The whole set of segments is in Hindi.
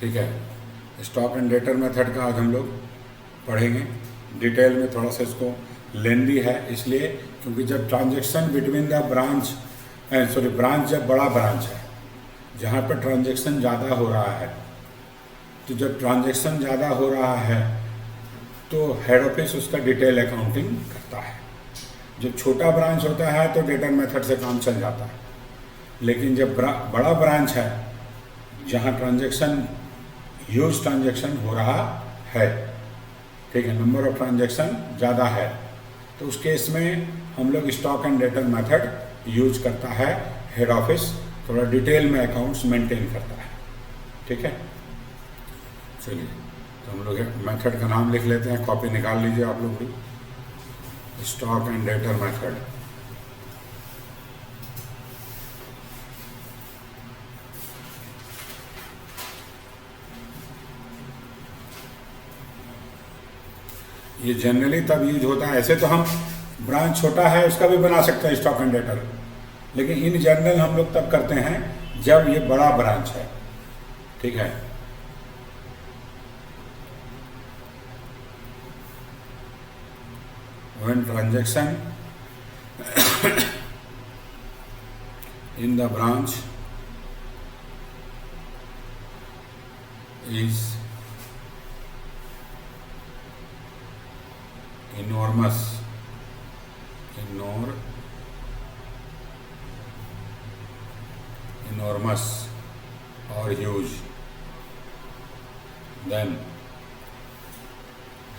ठीक है। स्टॉक एंड डेटर मेथड का आज हम लोग पढ़ेंगे डिटेल में। थोड़ा सा इसको लेंदी है इसलिए क्योंकि जब transaction between the branch branch जब बड़ा ब्रांच है जहाँ पर ट्रांजैक्शन ज़्यादा हो रहा है, तो जब ट्रांजैक्शन ज़्यादा हो रहा है तो हेड ऑफिस उसका डिटेल अकाउंटिंग करता है। जब छोटा ब्रांच होता है तो डेटर मेथड से काम चल जाता है, लेकिन जब बड़ा ब्रांच है जहाँ ट्रांजैक्शन ह्यूज ट्रांजैक्शन हो रहा है, ठीक है, नंबर ऑफ ट्रांजैक्शन ज़्यादा है, तो उस केस में हम लोग stock and debtor method use करता है। हेड ऑफिस थोड़ा डिटेल में अकाउंट्स मेंटेन करता है। ठीक है, चलिए तो हम लोग मेथड का नाम लिख लेते हैं, कॉपी निकाल लीजिए आप लोग भी। Stock and debtor method. ये जनरली तब यूज होता है, ऐसे तो हम ब्रांच छोटा है उसका भी बना सकते हैं स्टॉक एंड डेटर, लेकिन इन जनरल हम लोग तब करते हैं जब ये बड़ा ब्रांच है। ठीक है, when transaction in the branch is enormous or huge, then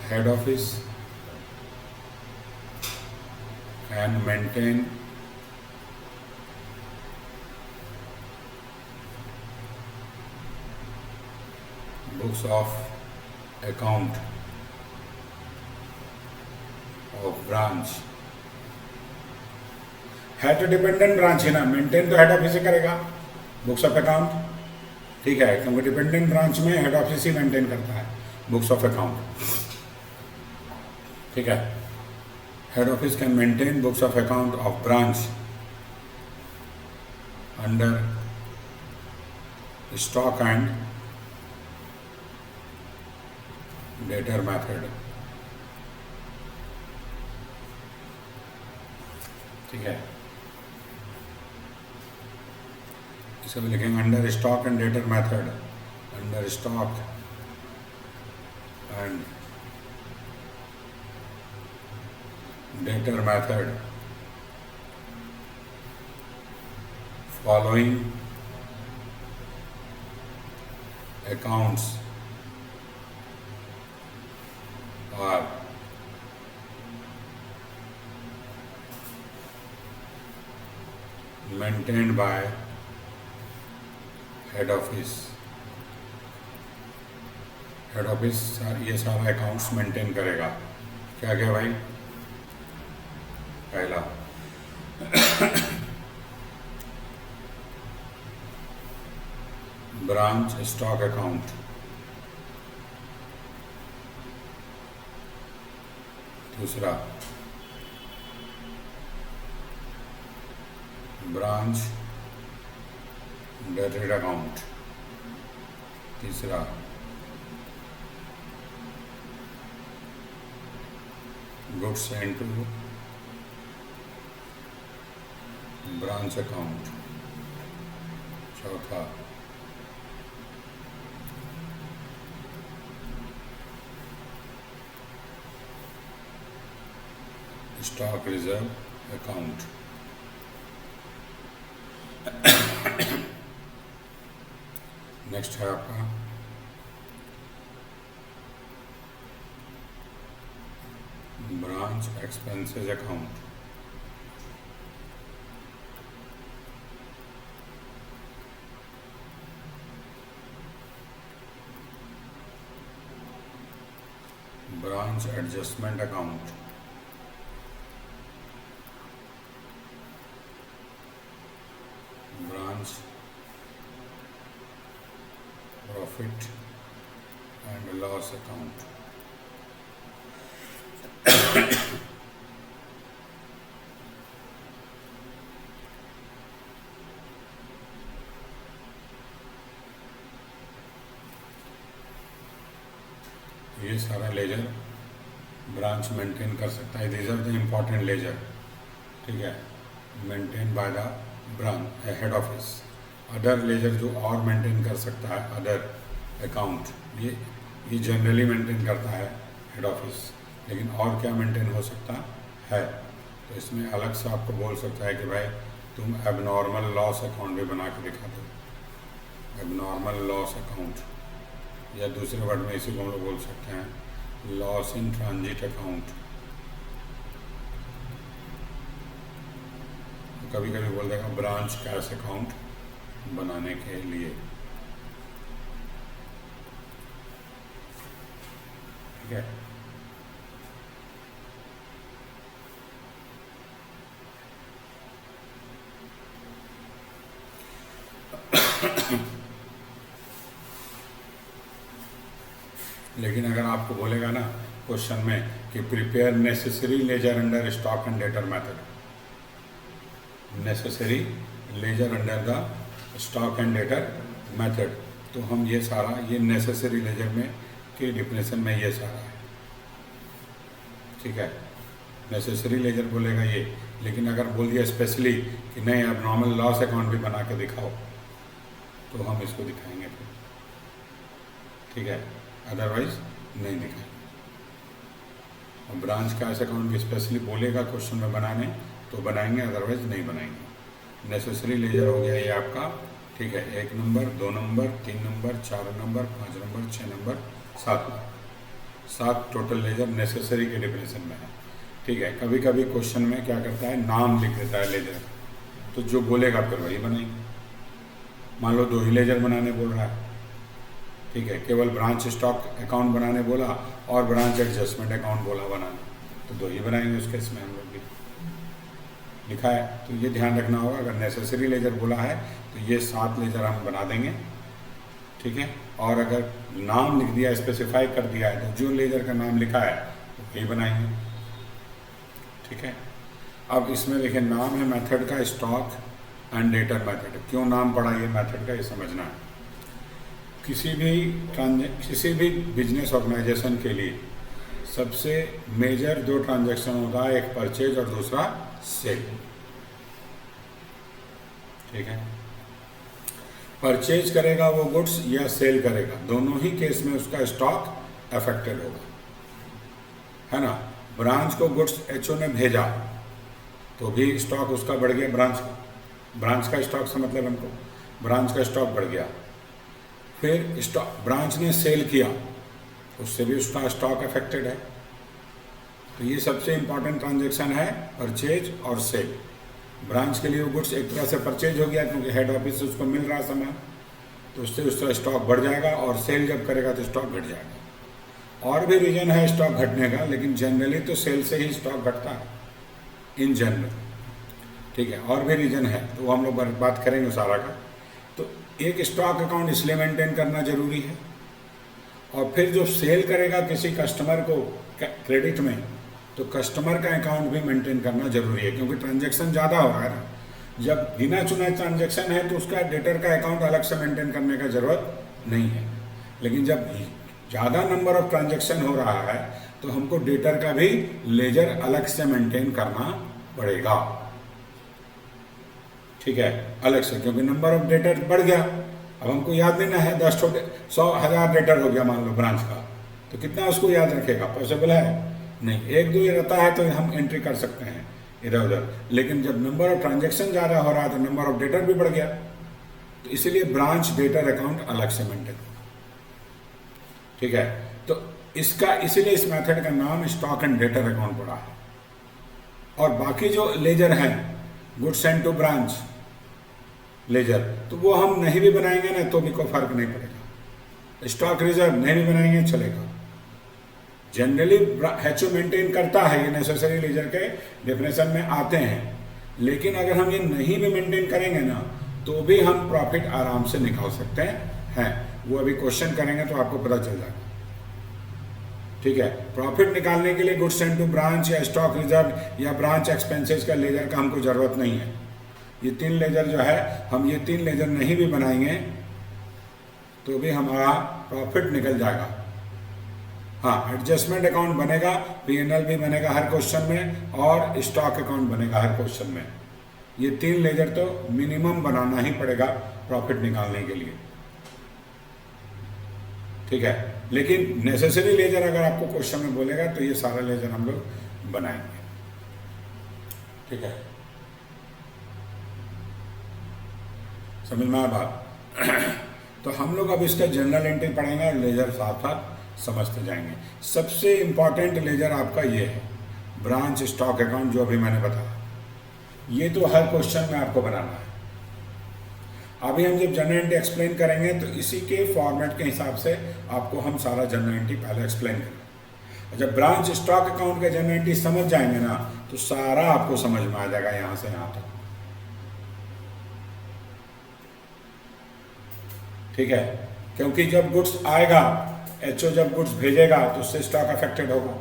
head office can maintain books of account of branch। है तो डिपेंडेंट ब्रांच है ना, मेंटेन तो हेड ऑफिस ही करेगा बुक्स ऑफ अकाउंट। ठीक है, क्योंकि डिपेंडेंट ब्रांच में हेड ऑफिस ही मेंटेन करता है बुक्स ऑफ अकाउंट। ठीक है, head office can maintain books of account of branch under stock and debtor method। ठीक है, इसे भी लिखेंगे under stock and debtor method. Under stock and debtor method following accounts are maintained by head office। Head office ये सारा अकाउंट्स मेंटेन करेगा। क्या क्या भाई? पहला ब्रांच स्टॉक अकाउंट, दूसरा ब्रांच डेटेड अकाउंट, तीसरा goods sent to branch account, चौथा स्टॉक रिजर्व अकाउंट। नेक्स्ट है आपका branch expenses account, branch adjustment account, branch profit and loss account. ये सारा लेजर ब्रांच मेंटेन कर सकता है। These are the important ledger, ठीक है, maintain by the branch head office. Other ledger जो और मेंटेन कर सकता है, अदर अकाउंट, ये जनरली मेंटेन करता है हेड ऑफिस, लेकिन और क्या मेंटेन हो सकता है, तो इसमें अलग से आपको बोल सकता है कि भाई तुम एबनॉर्मल लॉस अकाउंट भी बना के दिखा दो, एबनॉर्मल लॉस अकाउंट, या दूसरे वर्ड में इसी को हम लोग बोल सकते हैं लॉस इन ट्रांजिट अकाउंट। कभी कभी बोल देगा ब्रांच कैश अकाउंट बनाने के लिए, ठीक है। लेकिन अगर आपको बोलेगा ना क्वेश्चन में कि prepare necessary laser under stock and debtor method, necessary laser under the stock and debtor method, तो हम ये सारा ये नेसेसरी लेजर में की डिफिनेशन में ये सारा है, ठीक है। नेसेसरी लेजर बोलेगा ये, लेकिन अगर बोल दिया स्पेशली कि नहीं अब नॉर्मल लॉस अकाउंट भी बना के दिखाओ, तो हम इसको दिखाएंगे फिर, ठीक है, अदरवाइज नहीं दिखाएंगे। और ब्रांच कैश अकाउंट भी स्पेशली बोलेगा क्वेश्चन में बनाने तो बनाएंगे, अदरवाइज नहीं बनाएंगे। नेसेसरी लेजर हो गया ये आपका, ठीक है, 1 number, 2 number, 3 number, 4 number, 5 number, 6 number, 7 number, 7 total ledger necessary के डिफिनेशन में है, ठीक है। कभी कभी क्वेश्चन में क्या करता है नाम लिख देता है लेजर, तो जो बोलेगा फिर वही बनाएंगे। मान लो 2 ही लेजर बनाने बोल रहा है, ठीक है, केवल ब्रांच स्टॉक अकाउंट बनाने बोला और ब्रांच एडजस्टमेंट अकाउंट बोला बनाने, तो 2 ही बनाएंगे उस केस में हम लोग भी, लिखा है। तो ये ध्यान रखना होगा, अगर नेसेसरी लेजर बोला है तो ये 7 लेजर हम बना देंगे, ठीक है। और अगर नाम लिख दिया, स्पेसिफाई कर दिया है, तो जो लेजर का नाम लिखा है वो वही बनाएंगे, ठीक है। अब इसमें देखिए नाम है मेथड का स्टॉक एंड डेटर मेथड। क्यों नाम पड़ा ये मेथड का, ये समझना है। किसी भी बिजनेस ऑर्गेनाइजेशन के लिए सबसे मेजर 2 ट्रांजैक्शन होता है, एक परचेज और दूसरा सेल, ठीक है। परचेज करेगा वो गुड्स या सेल करेगा, दोनों ही केस में उसका स्टॉक अफेक्टेड होगा, है ना। ब्रांच को गुड्स एचओ ने भेजा तो भी स्टॉक उसका बढ़ गया, ब्रांच का स्टॉक से मतलब हमको ब्रांच का स्टॉक बढ़ गया। फिर स्टॉक ब्रांच ने सेल किया, उससे भी उसका स्टॉक अफेक्टेड है। तो ये सबसे इंपॉर्टेंट ट्रांजैक्शन है परचेज और सेल। ब्रांच के लिए वो गुड्स एक तरह से परचेज हो गया क्योंकि हेड ऑफिस से उसको मिल रहा है सामान, तो उससे उसका स्टॉक बढ़ जाएगा, और सेल जब करेगा तो स्टॉक घट जाएगा। और भी रीजन है स्टॉक घटने का, लेकिन जनरली तो सेल से ही स्टॉक घटता है इन जनरल, ठीक है। और भी रीजन है तो वो हम लोग बात करेंगे सारा का। तो एक स्टॉक अकाउंट इसलिए मेंटेन करना जरूरी है, और फिर जो सेल करेगा किसी कस्टमर को क्रेडिट में, तो कस्टमर का अकाउंट भी मेंटेन करना जरूरी है, क्योंकि ट्रांजैक्शन ज़्यादा हो रहा है ना। जब गिना चुना ट्रांजैक्शन है तो उसका डेटर का अकाउंट अलग से मेंटेन करने का जरूरत नहीं है, लेकिन जब ज़्यादा नंबर ऑफ ट्रांजैक्शन हो रहा है तो हमको डेटर का भी लेजर अलग से मेंटेन करना पड़ेगा, ठीक है, अलग से, क्योंकि नंबर ऑफ डेटर बढ़ गया। अब हमको याद देना है 10 100,000 डेटर हो गया मान लो ब्रांच का, तो कितना उसको याद रखेगा, पॉसिबल है नहीं। 1-2 रहता है तो हम एंट्री कर सकते हैं इधर उधर, लेकिन जब नंबर ऑफ ट्रांजैक्शन ज़्यादा हो रहा है तो नंबर ऑफ डेटर भी बढ़ गया, तो इसलिए ब्रांच डेटर अकाउंट अलग से मेंटेन, ठीक है। तो इसका इसीलिए इस मेथड का नाम स्टॉक एंड डेटर अकाउंट पड़ा है। और बाकी जो लेजर हैं goods send to branch ledger, तो वो हम नहीं भी बनाएंगे ना तो भी कोई फर्क नहीं पड़ेगा। स्टॉक रिजर्व नहीं भी बनाएंगे चलेगा, जनरली एचओ मेंटेन करता है, ये नेसेसरी लेजर के डेफिनेशन में आते हैं। लेकिन अगर हम ये नहीं भी मेंटेन करेंगे ना तो भी हम प्रॉफिट आराम से निकाल सकते हैं। वो अभी क्वेश्चन करेंगे तो आपको पता चल जाएगा, ठीक है। प्रॉफिट निकालने के लिए गुड्स सेंड टू ब्रांच या स्टॉक रिजर्व या ब्रांच एक्सपेंसेस का लेजर का हमको जरूरत नहीं है। ये 3 लेजर जो है, हम ये 3 लेजर नहीं भी बनाएंगे तो भी हमारा प्रॉफिट निकल जाएगा, हाँ, एडजस्टमेंट अकाउंट बनेगा, पीएनएल भी बनेगा हर क्वेश्चन में, और स्टॉक अकाउंट बनेगा हर क्वेश्चन में। ये 3 लेजर तो मिनिमम बनाना ही पड़ेगा प्रॉफिट निकालने के लिए, ठीक है। लेकिन नेसेसरी लेजर अगर आपको क्वेश्चन में बोलेगा तो ये सारा लेजर हम लोग बनाएंगे, ठीक है। समझ में आया बात? तो हम लोग अब इसका जनरल एंट्री पढ़ेंगे और लेजर साथ साथ समझते जाएंगे। सबसे इंपॉर्टेंट लेजर आपका ये है, ब्रांच स्टॉक अकाउंट, जो अभी मैंने बताया। ये तो हर क्वेश्चन में आपको बनाना है। अभी हम जब जनरल एंट्री एक्सप्लेन करेंगे तो इसी के फॉर्मेट के हिसाब से आपको हम सारा जनरल एंट्री पहले एक्सप्लेन करेंगे। जब ब्रांच स्टॉक अकाउंट का जनरल एंट्री समझ जाएंगे ना, तो सारा आपको समझ में आ जाएगा यहाँ से यहाँ तक, ठीक है। क्योंकि जब गुड्स आएगा, एचओ जब गुड्स भेजेगा तो उससे स्टॉक अफेक्टेड होगा,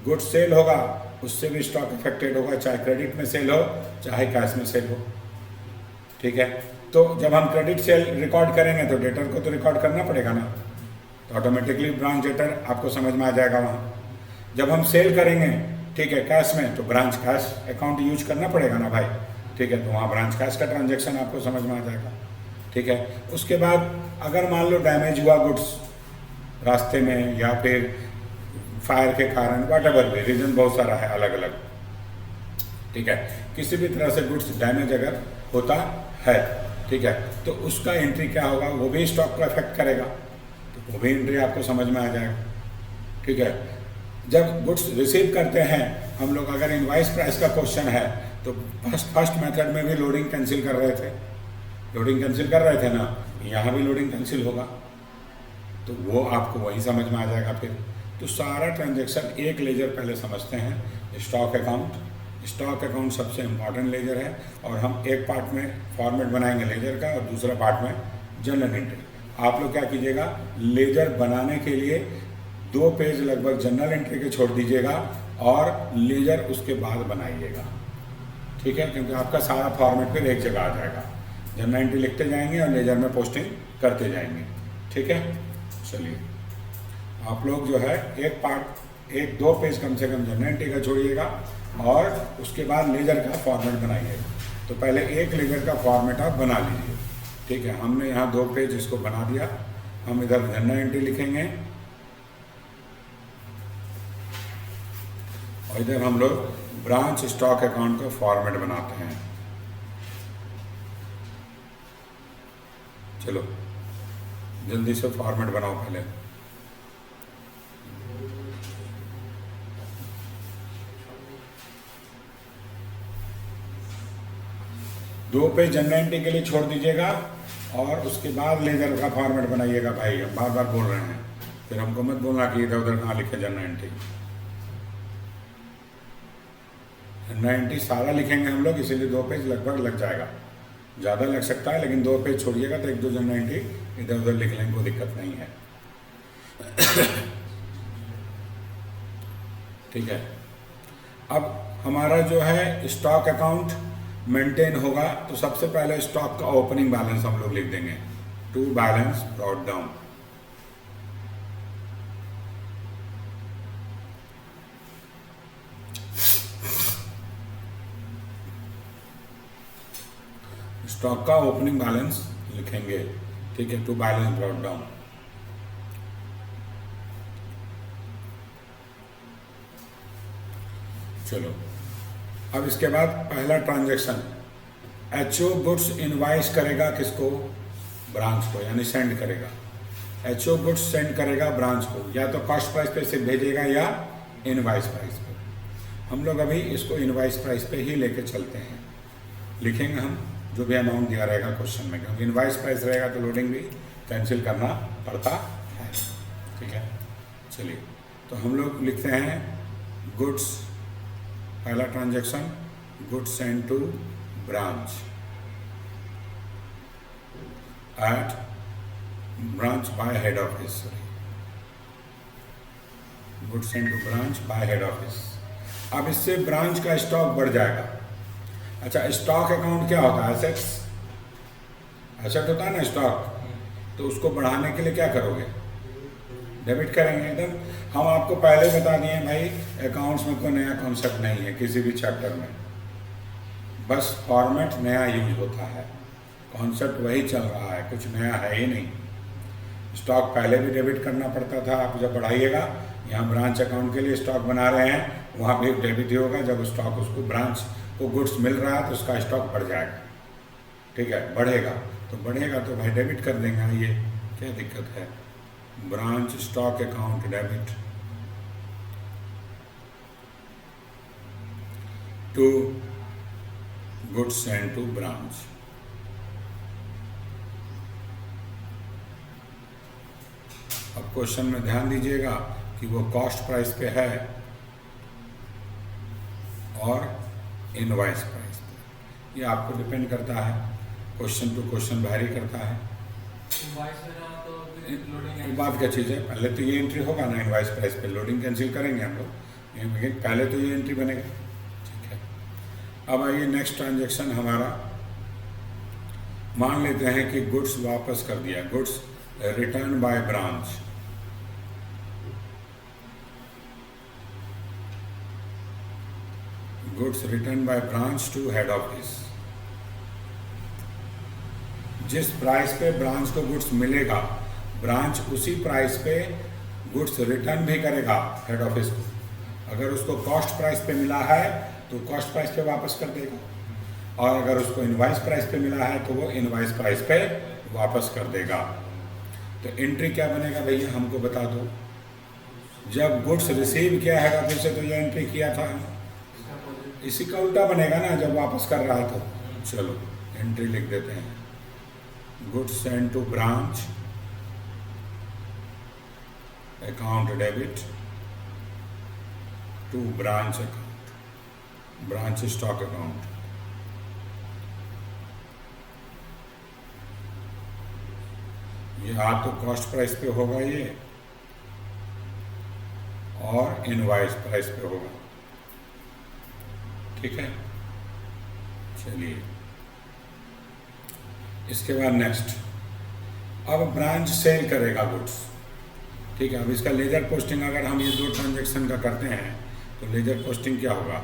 गुड्स सेल होगा उससे भी स्टॉक अफेक्टेड होगा, चाहे क्रेडिट में सेल हो चाहे कैश में सेल हो, ठीक है। तो जब हम क्रेडिट सेल रिकॉर्ड करेंगे तो डेटर को तो रिकॉर्ड करना पड़ेगा ना, तो ऑटोमेटिकली ब्रांच डेटर आपको समझ में आ जाएगा वहाँ। जब हम सेल करेंगे, ठीक है, कैश में, तो ब्रांच कैश अकाउंट यूज करना पड़ेगा ना भाई, ठीक है, तो वहाँ ब्रांच कैश का ट्रांजेक्शन आपको समझ में आ जाएगा, ठीक है। उसके बाद अगर मान लो डैमेज हुआ गुड्स रास्ते में, या फिर फायर के कारण, व्हाटएवर भी रीजन बहुत सारा है अलग अलग, ठीक है, किसी भी तरह से गुड्स डैमेज अगर होता है, ठीक है, तो उसका एंट्री क्या होगा, वो भी स्टॉक को अफेक्ट करेगा, तो वो भी एंट्री आपको समझ में आ जाएगा, ठीक है। जब गुड्स रिसीव करते हैं हम लोग, अगर इनवाइस प्राइस का क्वेश्चन है तो फर्स्ट मेथड में भी लोडिंग कैंसिल कर रहे थे, लोडिंग कैंसिल कर रहे थे ना, यहाँ भी लोडिंग कैंसिल होगा, तो वो आपको वही समझ में आ जाएगा फिर। तो सारा ट्रांजैक्शन एक लेजर पहले समझते हैं, स्टॉक अकाउंट। स्टॉक अकाउंट सबसे इम्पॉर्टेंट लेजर है, और हम एक पार्ट में फॉर्मेट बनाएंगे लेजर का और दूसरा पार्ट में जनरल एंट्री। आप लोग क्या कीजिएगा, लेजर बनाने के लिए 2 पेज लगभग जनरल एंट्री के छोड़ दीजिएगा और लेजर उसके बाद बनाइएगा, ठीक है, क्योंकि आपका सारा फॉर्मेट फिर एक जगह आ जाएगा। जनरल एंट्री लिखते जाएंगे और लेजर में पोस्टिंग करते जाएंगे, ठीक है। चलिए, आप लोग जो है एक 2 पेज कम से कम जनरल एंट्री का छोड़िएगा और उसके बाद लेजर का फॉर्मेट बनाइएगा। तो पहले एक लेजर का फॉर्मेट आप बना लीजिए, ठीक है। हमने यहाँ 2 पेज इसको बना दिया, हम इधर जनरल एंट्री लिखेंगे और इधर हम लोग ब्रांच स्टॉक अकाउंट का फॉर्मेट बनाते हैं। चलो जल्दी से फॉर्मेट बनाओ पहले। दो पेज जनरल एंट्री के लिए छोड़ दीजिएगा और उसके बाद लेजर का फॉर्मेट बनाइएगा। भाई हम बार बार बोल रहे हैं, फिर हमको मत बोलना कि इधर उधर कहाँ लिखे जनरल एंट्री। जनरल एंट्री सारा लिखेंगे हम लोग, इसीलिए 2 पेज लगभग लग जाएगा, ज़्यादा लग सकता है, लेकिन 2 पेज छोड़िएगा तो 1-2 जनरल एंट्री इधर उधर लिख लेंगे, कोई दिक्कत नहीं है। ठीक है। अब हमारा जो है स्टॉक अकाउंट मेंटेन होगा, तो सबसे पहले स्टॉक का ओपनिंग बैलेंस हम लोग लिख देंगे, to balance brought down. Stock का ओपनिंग बैलेंस लिखेंगे, ठीक है, टू बैलेंस ब्रॉट डाउन। चलो, अब इसके बाद पहला ट्रांजैक्शन, एचओ गुड्स इनवाइस करेगा किसको, ब्रांच को, यानी सेंड करेगा। एचओ गुड्स सेंड करेगा ब्रांच को, या तो कॉस्ट प्राइस पे से भेजेगा या इनवाइस प्राइस पे। हम लोग अभी इसको इनवाइस प्राइस पे ही लेके चलते हैं, लिखेंगे हम जो भी अमाउंट दिया रहेगा क्वेश्चन में, क्योंकि इनवाइस प्राइस रहेगा तो लोडिंग भी कैंसिल करना पड़ता है, ठीक है। चलिए, तो हम लोग लिखते हैं गुड्स, पहला transaction goods send to branch at branch by head office, goods send to branch by head office. अब इससे ब्रांच का स्टॉक बढ़ जाएगा। अच्छा, स्टॉक अकाउंट क्या होता है, एसेट्स, एसेट होता है ना स्टॉक, तो उसको बढ़ाने के लिए क्या करोगे, डेबिट करेंगे। एकदम हम आपको पहले बता दिए भाई, अकाउंट्स में कोई नया कॉन्सेप्ट नहीं है किसी भी चैप्टर में, बस फॉर्मेट नया यूज होता है, कॉन्सेप्ट वही चल रहा है, कुछ नया है ही नहीं। स्टॉक पहले भी डेबिट करना पड़ता था, आप जब बढ़ाइएगा, यहाँ ब्रांच अकाउंट के लिए स्टॉक बना रहे हैं, वहाँ भी डेबिट ही होगा। जब स्टॉक उसको ब्रांच को गुड्स मिल रहा है तो उसका स्टॉक बढ़ जाएगा, ठीक है, बढ़ेगा तो भाई डेबिट कर देंगे, ये क्या दिक्कत है। Branch stock account debit to goods send to branch. अब क्वेश्चन में ध्यान दीजिएगा कि वो कॉस्ट प्राइस पे है और इनवॉइस प्राइस पे, ये आपको डिपेंड करता है, क्वेश्चन टू क्वेश्चन वैरी करता है। एक बात क्या चीज़ है, पहले तो ये एंट्री होगा ना इनवॉइस प्राइस पे, लोडिंग कैंसिल करेंगे हम लोग, लेकिन पहले तो ये एंट्री बनेगा, ठीक है। अब आइए नेक्स्ट ट्रांजैक्शन हमारा, मान लेते हैं कि गुड्स वापस कर दिया, goods return by branch, goods return by branch to head office. जिस प्राइस पे ब्रांच को गुड्स मिलेगा, ब्रांच उसी प्राइस पे गुड्स रिटर्न भी करेगा हेड ऑफिस को। अगर उसको कॉस्ट प्राइस पे मिला है तो कॉस्ट प्राइस पे वापस कर देगा, और अगर उसको इनवॉइस प्राइस पे मिला है तो वो इनवॉइस प्राइस पे वापस कर देगा। तो एंट्री क्या बनेगा भैया, हमको बता दो। जब गुड्स रिसीव किया हेड ऑफिस से तो ये एंट्री किया था, इसी का उल्टा बनेगा ना जब वापस कर रहा है तो। चलो एंट्री लिख देते हैं, goods send to branch account debit to branch account, branch stock account. ये आप तो कॉस्ट प्राइस पे होगा ये, और इनवॉइस प्राइस पे होगा, ठीक है। चलिए इसके बाद नेक्स्ट, अब ब्रांच सेल करेगा गुड्स, ठीक है। अब इसका लेजर पोस्टिंग अगर हम ये दो ट्रांजैक्शन का करते हैं तो लेजर पोस्टिंग क्या होगा,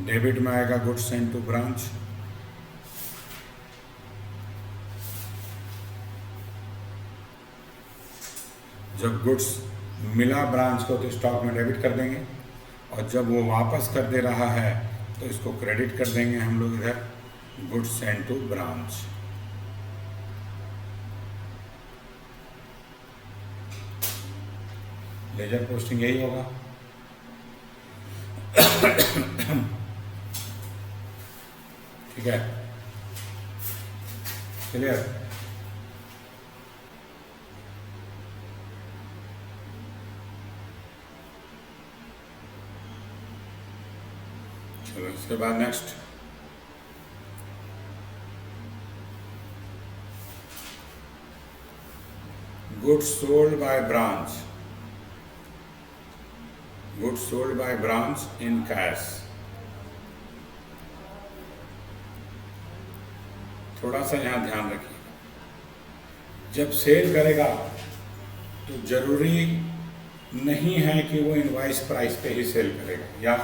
डेबिट में आएगा गुड्स सेंड टू ब्रांच, जब गुड्स मिला ब्रांच को तो स्टॉक में डेबिट कर देंगे, और जब वो वापस कर दे रहा है तो इसको क्रेडिट कर देंगे हम लोग इधर, goods send to branch. Ledger posting यही होगा। ठीक है, क्लियर। चलो इसके बाद next, goods sold by branch, goods sold by branch in cash. थोड़ा सा यहाँ ध्यान रखिए, जब सेल करेगा तो जरूरी नहीं है कि वो इनवॉइस प्राइस पे ही सेल करेगा, या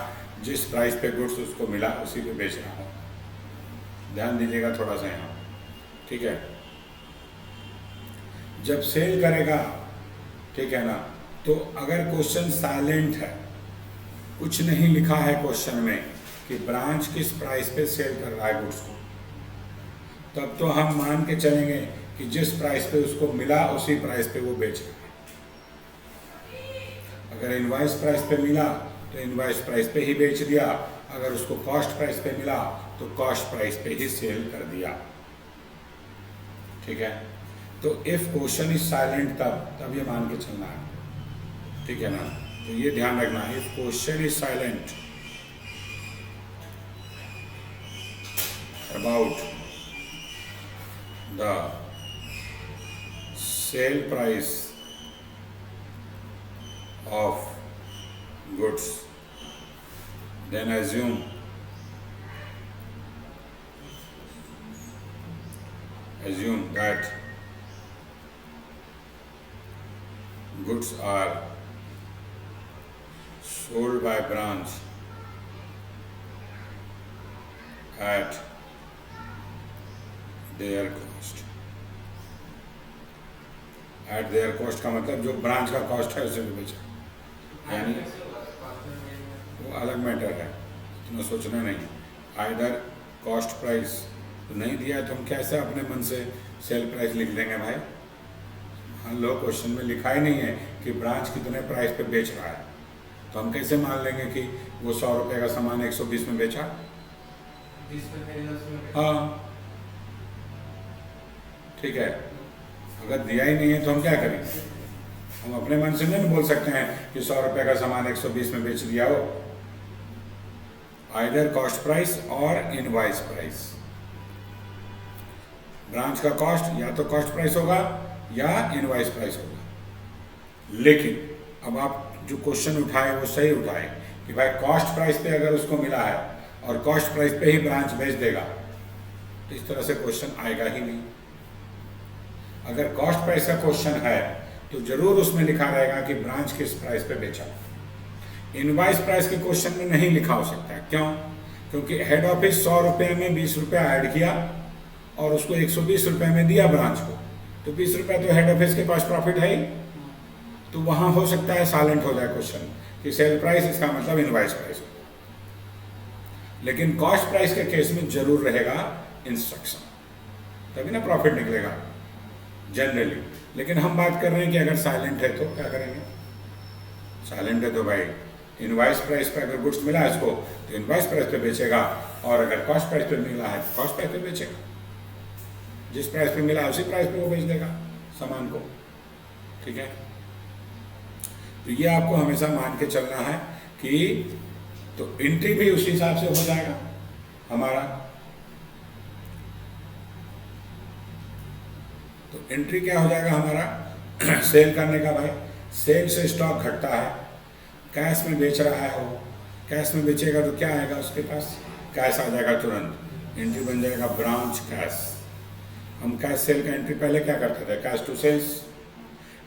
जिस प्राइस पे गुड्स उसको मिला उसी पे बेच रहा हो। ध्यान दीजिएगा थोड़ा सा यहाँ, ठीक है। जब सेल करेगा, ठीक है ना, तो अगर क्वेश्चन साइलेंट है, कुछ नहीं लिखा है क्वेश्चन में कि ब्रांच किस प्राइस पे सेल कर रहा है गुड्स को, तब तो हम मान के चलेंगे कि जिस प्राइस पे उसको मिला उसी प्राइस पे वो बेच रहा है। अगर इनवॉइस प्राइस पे मिला तो इनवॉइस प्राइस पे ही बेच दिया, अगर उसको कॉस्ट प्राइस पे मिला तो कॉस्ट प्राइस पे ही सेल कर दिया, ठीक है। तो इफ क्वेश्चन इज साइलेंट तब ये मान के चलना है, ठीक है ना। तो ये ध्यान रखना, if question is silent about the sale price of goods, then assume that goods are sold by branch at their cost। Eight there cost का मतलब जो ब्रांच का कॉस्ट है उसे भी बेचा, यानी वो अलग मैटर है, इतना सोचना नहीं। आइदर कॉस्ट प्राइस तो नहीं दिया तो हम कैसे अपने मन से सेल प्राइस लिख देंगे भाई? हाँ, लो क्वेश्चन में लिखा ही नहीं है कि ब्रांच कितने प्राइस पे बेच रहा है, तो हम कैसे मान लेंगे कि वो 100 रुपये का सामान 120 में बेचा? हाँ ठीक है, अगर दिया ही नहीं है तो हम क्या करेंगे? हम अपने मन से नहीं बोल सकते हैं कि 100 रुपये का सामान 120 में बेच दिया हो। आइदर कॉस्ट प्राइस और इनवॉइस प्राइस। ब्रांच का कॉस्ट या तो कॉस्ट प्राइस होगा या इनवॉइस प्राइस होगा। लेकिन अब आप जो क्वेश्चन उठाए वो सही उठाए कि भाई कॉस्ट प्राइस पे अगर उसको मिला है और कॉस्ट प्राइस पे ही ब्रांच बेच देगा, तो इस तरह से क्वेश्चन आएगा ही नहीं। अगर कॉस्ट प्राइस का क्वेश्चन है तो जरूर उसमें लिखा रहेगा कि ब्रांच किस प्राइस पे बेचा। इनवॉइस प्राइस के क्वेश्चन में नहीं लिखा हो सकता है। क्यों? क्योंकि हेड ऑफिस 100 रुपये में 20 रुपया ऐड किया और उसको 120 रुपये में दिया ब्रांच को, तो 20 रुपये तो हेड ऑफिस के पास प्रॉफिट है ही, तो वहाँ हो सकता है साइलेंट हो जाए क्वेश्चन कि सेल प्राइस, इसका मतलब इनवॉइस प्राइस। लेकिन कॉस्ट प्राइस के केस में जरूर रहेगा इंस्ट्रक्शन, तभी ना प्रॉफिट निकलेगा जनरली। लेकिन हम बात कर रहे हैं कि अगर साइलेंट है तो क्या करेंगे? साइलेंट है तो भाई इनवॉइस प्राइस पे अगर गुड्स मिला है इसको तो इनवॉइस प्राइस पे बेचेगा, और अगर कॉस्ट प्राइस पे मिला है तो कॉस्ट प्राइस पे बेचेगा। जिस प्राइस पे मिला है उसी प्राइस पे वो बेच देगा सामान को। ठीक है, तो ये आपको हमेशा मान के चलना है कि तो एंट्री भी उसी हिसाब से हो जाएगा हमारा। तो एंट्री क्या हो जाएगा हमारा सेल करने का? भाई सेल से स्टॉक घटता है, कैश में बेच रहा है वो, कैश में बेचेगा तो क्या आएगा उसके पास? कैश आ जाएगा तुरंत, एंट्री बन जाएगा ब्रांच कैश। हम कैश सेल का एंट्री पहले क्या करते थे? Cash to sales.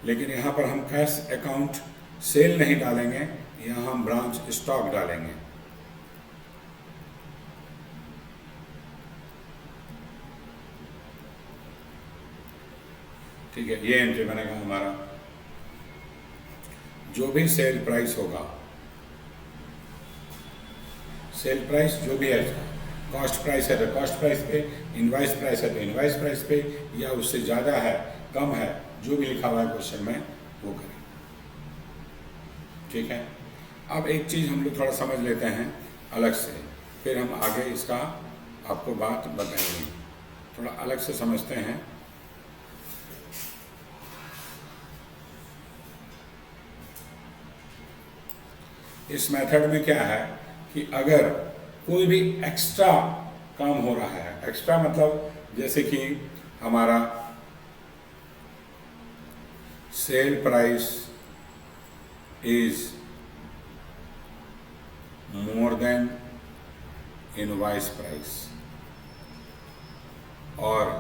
लेकिन यहाँ पर हम कैश अकाउंट सेल नहीं डालेंगे, यहाँ हम ब्रांच स्टॉक डालेंगे। ठीक है, ये एंट्री बनेगा हमारा। जो भी सेल प्राइस होगा, सेल प्राइस जो भी है, कॉस्ट प्राइस है तो कॉस्ट प्राइस पे, इनवॉइस प्राइस है तो इनवॉइस प्राइस पे, या उससे ज़्यादा है कम है, जो भी लिखा हुआ है क्वेश्चन में वो करें। ठीक है, अब एक चीज़ हम लोग थोड़ा समझ लेते हैं अलग से, फिर हम आगे इसका आपको बात बताएंगे। थोड़ा अलग से समझते हैं। इस मेथड में क्या है कि अगर कोई भी एक्स्ट्रा काम हो रहा है, एक्स्ट्रा मतलब जैसे कि हमारा sale price is more than invoice price और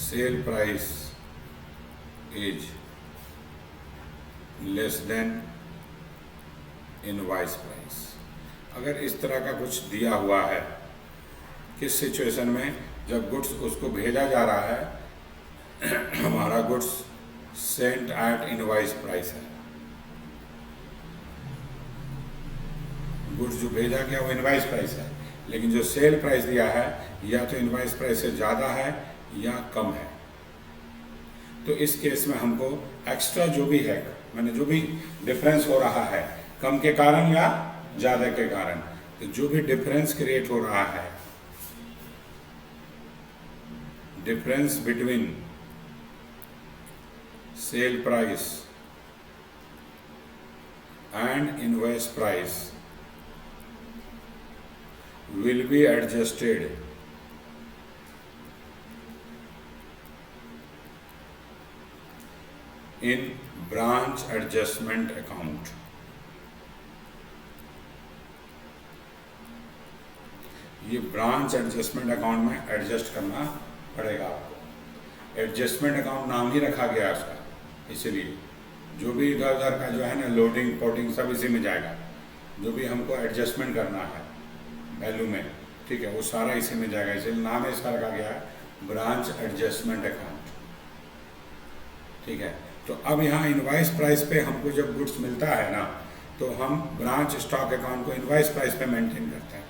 sale price is less than invoice price. अगर इस तरह का कुछ दिया हुआ है, किस सिचुएशन में? जब गुड्स उसको भेजा जा रहा है, हमारा goods sent at invoice price है, गुड्स जो भेजा गया वो इनवॉइस प्राइस है, लेकिन जो सेल प्राइस दिया है या तो इनवॉइस प्राइस से ज़्यादा है या कम है। तो इस केस में हमको एक्स्ट्रा जो भी है, मैंने जो भी डिफरेंस हो रहा है कम के कारण या ज़्यादा के कारण, तो जो भी डिफरेंस क्रिएट हो रहा है, difference between sale price and invoice price will be adjusted in branch adjustment account। ये ब्रांच एडजस्टमेंट अकाउंट में एडजस्ट करना पड़ेगा आपको। एडजस्टमेंट अकाउंट नाम ही रखा गया है उसका, इसलिए जो भी इधर उधर का जो है ना लोडिंग पोडिंग सब इसी में जाएगा, जो भी हमको एडजस्टमेंट करना है वैल्यू में, ठीक है, वो सारा इसी में जाएगा। इसलिए नाम इसका रखा गया है ब्रांच एडजस्टमेंट अकाउंट, ठीक है। तो अब यहाँ इनवाइस प्राइस पे हमको जब गुड्स मिलता है ना, तो हम ब्रांच स्टॉक अकाउंट को इनवाइस प्राइस पे मेंटेन करते हैं,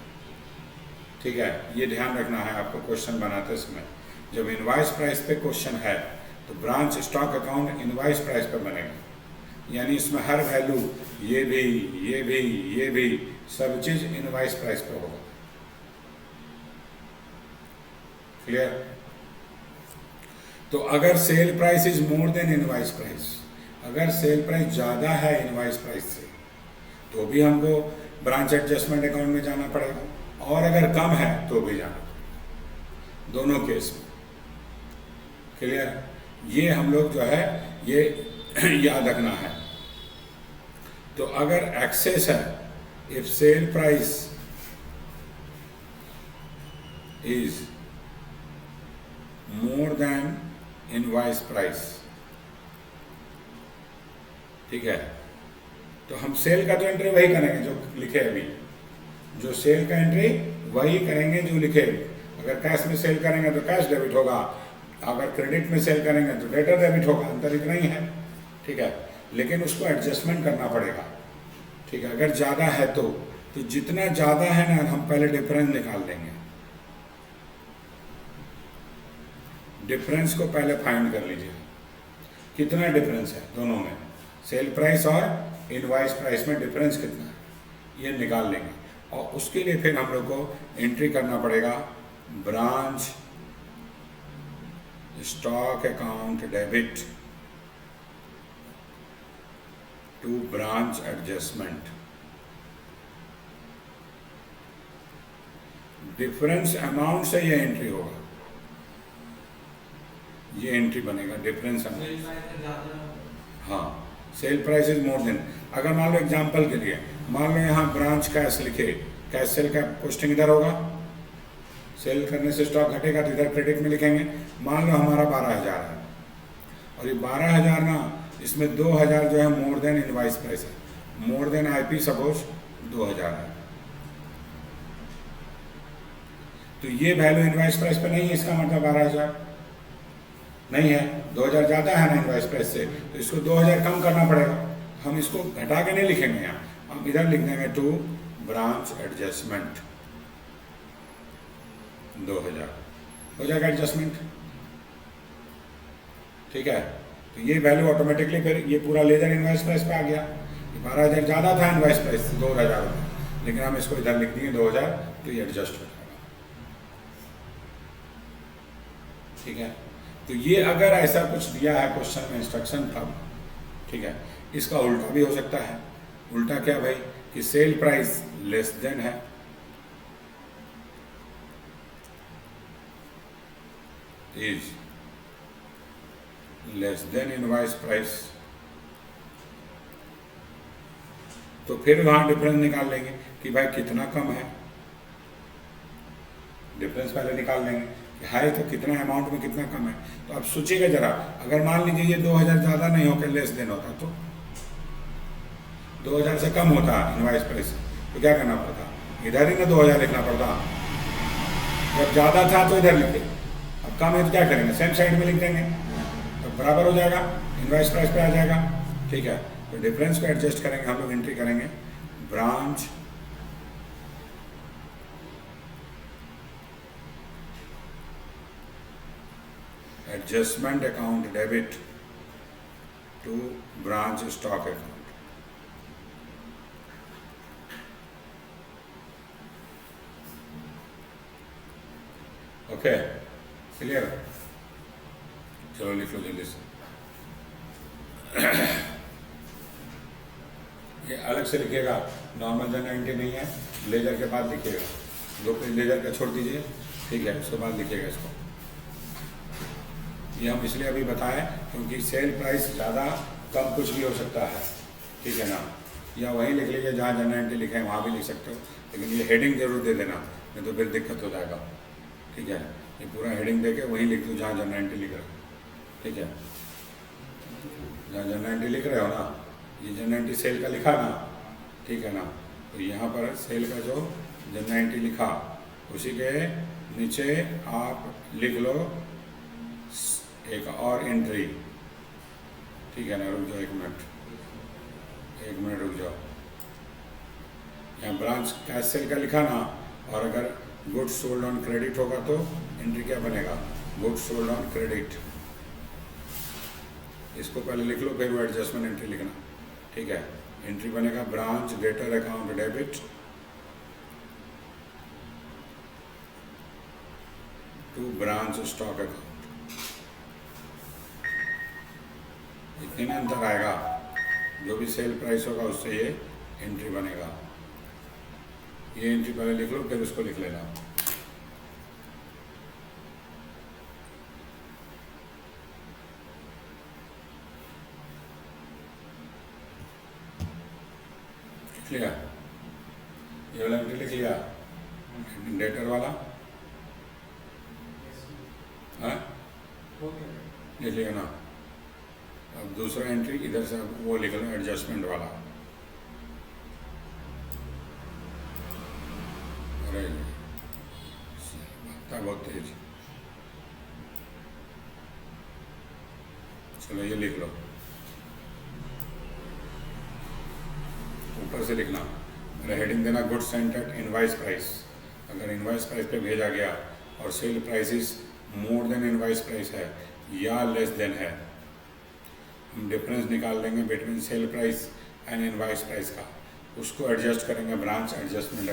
ठीक है। ये ध्यान रखना है आपको क्वेश्चन बनाते समय। जब इनवाइस प्राइस पे क्वेश्चन है तो branch stock account invoice price पे बनेगा, यानी इसमें हर वैल्यू ये भी ये भी सब चीज इनवाइस प्राइस पे होगा। क्लियर? तो अगर cell price is more than invoice price, अगर सेल प्राइस ज़्यादा है इनवाइस प्राइस से, तो भी हमको ब्रांच एडजस्टमेंट अकाउंट में जाना पड़ेगा, और अगर कम है तो भी जाना, दोनों केस में। क्लियर? ये हम लोग जो है ये याद रखना है। तो अगर एक्सेस है, if cell price is more than invoice price, ठीक है, तो हम सेल का तो एंट्री वही करेंगे जो लिखे अभी, जो सेल का एंट्री वही करेंगे जो लिखे। अगर कैश में सेल करेंगे तो कैश डेबिट होगा, अगर क्रेडिट में सेल करेंगे तो डेटर डेबिट होगा, अंतर इतना ही है, ठीक है। लेकिन उसको एडजस्टमेंट करना पड़ेगा, ठीक है। अगर ज़्यादा है तो जितना ज़्यादा है ना, हम पहले डिफरेंस निकाल देंगे, डिफरेंस को पहले फाइंड कर लीजिए, कितना डिफरेंस है दोनों में, सेल प्राइस और इनवाइस प्राइस में डिफरेंस कितना है, ये निकाल लेंगे। और उसके लिए फिर हम लोग को एंट्री करना पड़ेगा branch stock account debit to branch adjustment. Difference amount से ये एंट्री होगा, ये एंट्री बनेगा डिफरेंस अमाउंट। हाँ, sale price is more than, अगर मान लो एग्जांपल के लिए मान लो यहाँ ब्रांच कैश लिखे, कैश सेल का पोस्टिंग इधर होगा, सेल करने से स्टॉक घटेगा तो इधर क्रेडिट में लिखेंगे। मान लो हमारा 12,000 है, और ये 12,000 ना, इसमें 2,000 जो है मोर देन इनवाइस प्राइस है, मोर देन आईपी सपोज 2,000 है, तो ये वैल्यू इनवाइस प्राइस पे नहीं है, इसका मतलब 12,000 नहीं है, 2,000 ज़्यादा है ना इनवाइस प्राइस से, तो इसको 2,000 कम करना पड़ेगा। हम इसको घटा के नहीं लिखेंगे यहाँ, हम इधर लिख देंगे टू ब्रांच एडजस्टमेंट 2,000 हो जाएगा एडजस्टमेंट, ठीक है। तो ये वैल्यू ऑटोमेटिकली फिर ये पूरा लेजर इनवाइस प्राइस पे आ गया। 12,000 ज़्यादा था इनवाइस प्राइस से 2,000 रुपये, लेकिन हम इसको इधर लिख दिए 2,000, तो ये एडजस्ट हो जाएगा, ठीक है। तो ये अगर ऐसा कुछ दिया है क्वेश्चन में इंस्ट्रक्शन तब, ठीक है। इसका उल्टा भी हो सकता है। उल्टा क्या भाई, कि सेल प्राइस लेस देन है, is less then invoice price, तो फिर वहां डिफरेंस निकाल लेंगे कि भाई कितना कम है, डिफरेंस पहले निकाल लेंगे कि है तो कितना अमाउंट में कितना कम है। तो अब सोचिएगा जरा, अगर मान लीजिए ये 2,000 ज़्यादा नहीं होकर लेस देन होता, तो 2,000 से कम होता इनवाइस प्राइस, तो क्या करना पड़ता, इधर ही ना 2,000 लिखना पड़ता। जब ज़्यादा था तो इधर लिखे, अब कम है तो क्या करेंगे, सेम साइड में लिख देंगे, तो बराबर हो जाएगा, इनवाइस प्राइस पे आ जाएगा, ठीक है। तो डिफरेंस को एडजस्ट करेंगे, हम लोग एंट्री करेंगे branch adjustment account debit to branch stock account. Okay, clear? चलो लिख लो जल्दी से। ये अलग से लिखिएगा, नॉर्मल जनरल एंट्री नहीं है, लेजर के बाद लिखिएगा, 2 पेज लेजर का छोड़ दीजिए, ठीक है, उसके बाद लिखिएगा इसको। ये हम इसलिए अभी बताएं क्योंकि सेल प्राइस ज़्यादा कम कुछ भी हो सकता है, ठीक है ना। या वहीं लिख लीजिए जहाँ जनरल एंट्री लिखे हैं वहाँ भी लिख सकते हो, लेकिन ये हेडिंग जरूर दे देना, नहीं तो फिर दिक्कत हो जाएगा, ठीक है। ये पूरा हेडिंग दे के वहीं लिख दो जहाँ जनरल एंट्री लिख रहा है, ठीक है। जहाँ जनरेंटी लिख रहे हो ना, ये जनरेंटी सेल का लिखा ना, ठीक है ना, तो यहाँ पर सेल का जो जनरेंटी लिखा उसी के नीचे आप लिख लो एक और एंट्री, ठीक है ना। रुक जाओ 1 मिनट, 1 मिनट रुक जाओ। यहाँ ब्रांच कैश सेल का लिखा ना, और अगर गुड्स सोल्ड ऑन क्रेडिट होगा तो एंट्री क्या बनेगा, गुड्स सोल्ड ऑन क्रेडिट। इसको पहले लिख लो, फिर वो एडजस्टमेंट एंट्री लिखना, ठीक है। एंट्री बनेगा branch debtor account debit to branch stock account. इतने में अंतर आएगा, जो भी सेल प्राइस होगा उससे ये एंट्री बनेगा। ये एंट्री पहले लिख लो, फिर उसको लिख लेना। लिख लिया, ये वाला एंट्री लिख लिया, डेटर वाला, हाँ लिख लिया ना। अब दूसरा एंट्री इधर से वो लिख लो, एडजस्टमेंट वाला। अरे भागता बहुत तेज, चलो ये लिख लो, ऊपर से लिखना। मेरा हेडिंग देना good sent at invoice price. अगर इनवाइस प्राइस पे भेजा गया और sale price more than invoice price है या लेस देन है, हम डिफरेंस निकाल लेंगे between sale price and invoice price का, उसको एडजस्ट करेंगे ब्रांच एडजस्टमेंट।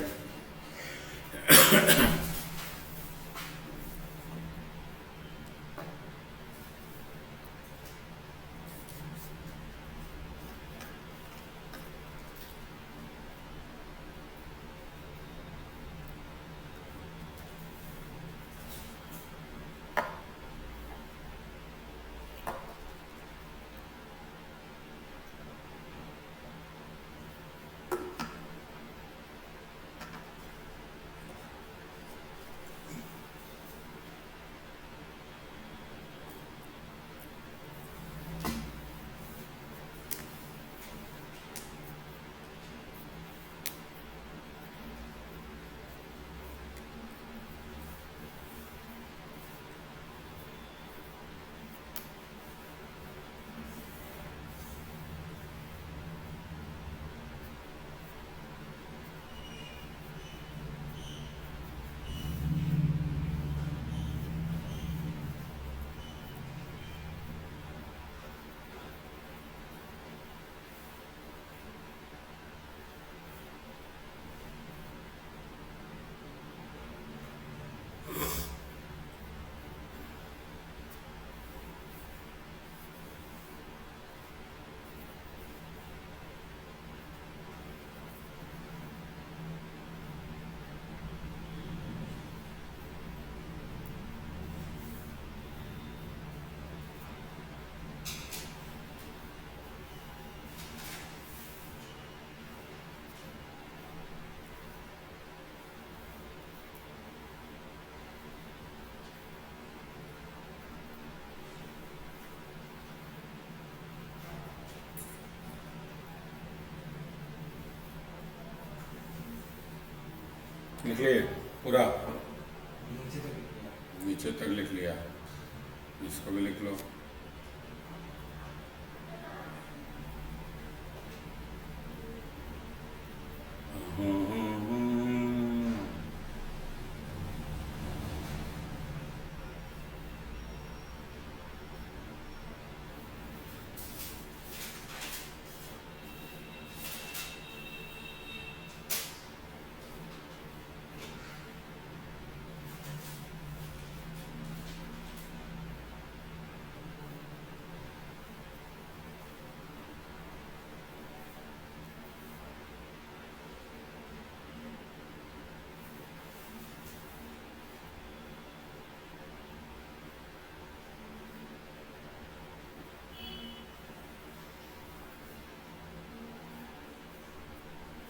लिख लिए पूरा, नीचे तक लिख लिया, इसको भी लिख लो।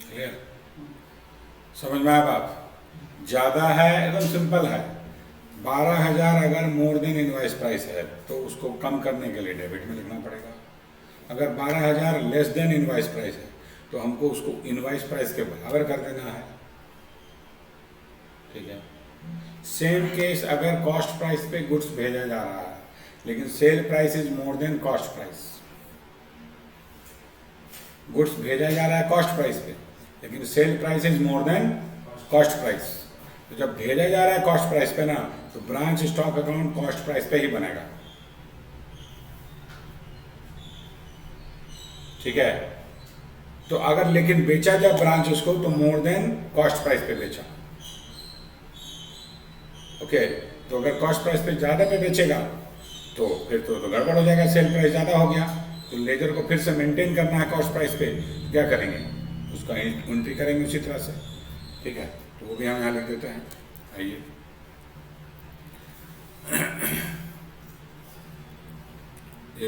क्लियर, समझ में आया बात? ज़्यादा है, एकदम सिंपल है। 12,000 अगर मोर देन इनवॉइस प्राइस है तो उसको कम करने के लिए डेबिट में लिखना पड़ेगा। अगर 12,000 लेस देन इनवाइस प्राइस है तो हमको उसको इनवाइस प्राइस के बराबर कर देना है, ठीक है। सेम केस अगर कॉस्ट प्राइस पे गुड्स भेजा जा रहा है लेकिन cell price is more then cost price, goods भेजा जा रहा है कॉस्ट प्राइस पे लेकिन cell price is more then cost price, तो जब भेजा जा रहा है कॉस्ट प्राइस पे ना तो branch stock account cost price पे ही बनेगा, ठीक है। तो अगर लेकिन बेचा जब ब्रांच उसको तो मोर देन कॉस्ट प्राइस पे बेचा, ओके। तो अगर कॉस्ट प्राइस पे ज्यादा पे बेचेगा तो फिर तो गड़बड़ हो जाएगा, सेल प्राइस ज्यादा हो गया तो लेजर को फिर से मेंटेन करना है कॉस्ट प्राइस पे, तो क्या करेंगे, उसका एंट्री करेंगे उसी तरह से, ठीक है। तो वो भी हम यहाँ लिख देते हैं, आइए।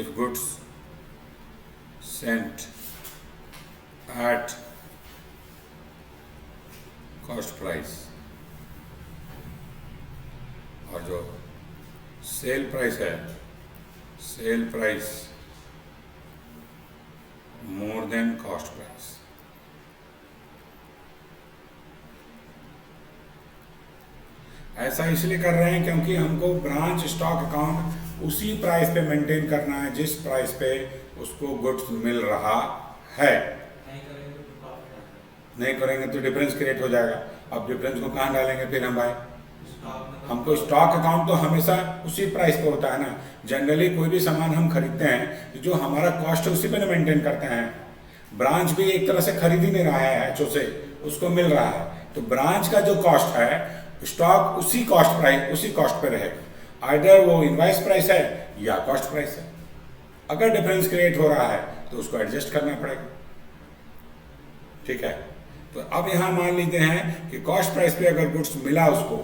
If goods sent at cost price और जो सेल प्राइस है, cell price more then cost price, ऐसा इसलिए कर रहे हैं क्योंकि हमको ब्रांच स्टॉक अकाउंट उसी प्राइस पे मेंटेन करना है जिस प्राइस पे उसको गुड्स मिल रहा है। नहीं करेंगे तो डिफरेंस क्रिएट हो जाएगा। अब डिफरेंस को कहाँ डालेंगे फिर हम भाई, हमको स्टॉक अकाउंट तो हमेशा उसी प्राइस पे होता है ना। जनरली कोई भी सामान हम खरीदते हैं जो हमारा कॉस्ट है उसी पे मेंटेन करते हैं। ब्रांच भी एक तरह से खरीद ही नहीं रहा है एचओ से, उसको मिल रहा है, तो ब्रांच का जो कॉस्ट है स्टॉक उसी कॉस्ट प्राइस, उसी कॉस्ट पे रहेगा, आइदर वो इनवाइस प्राइस है या कॉस्ट प्राइस है। अगर डिफरेंस क्रिएट हो रहा है तो उसको एडजस्ट करना पड़ेगा, ठीक है। तो अब यहां मान लेते हैं कि कॉस्ट प्राइस पे अगर गुड्स मिला उसको,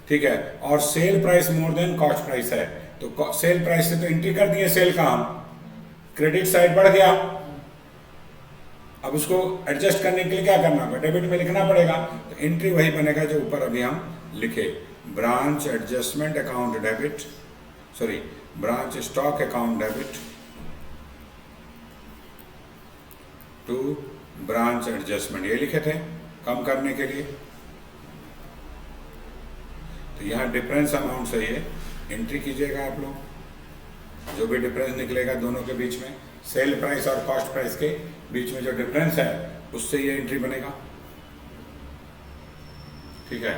ठीक है, और sale price more then cost price है, तो सेल प्राइस से तो एंट्री कर दिए सेल का हम, क्रेडिट साइड बढ़ गया। अब उसको एडजस्ट करने के लिए क्या करना होगा, डेबिट में लिखना पड़ेगा, तो एंट्री वही बनेगा जो ऊपर अभी हम लिखे, branch adjustment account debit, sorry branch stock account debit to branch adjustment, ये लिखे थे कम करने के लिए। तो यहाँ डिफरेंस अमाउंट से ये एंट्री कीजिएगा आप लोग, जो भी डिफरेंस निकलेगा दोनों के बीच में, सेल प्राइस और कॉस्ट प्राइस के बीच में जो डिफरेंस है उससे ये एंट्री बनेगा, ठीक है,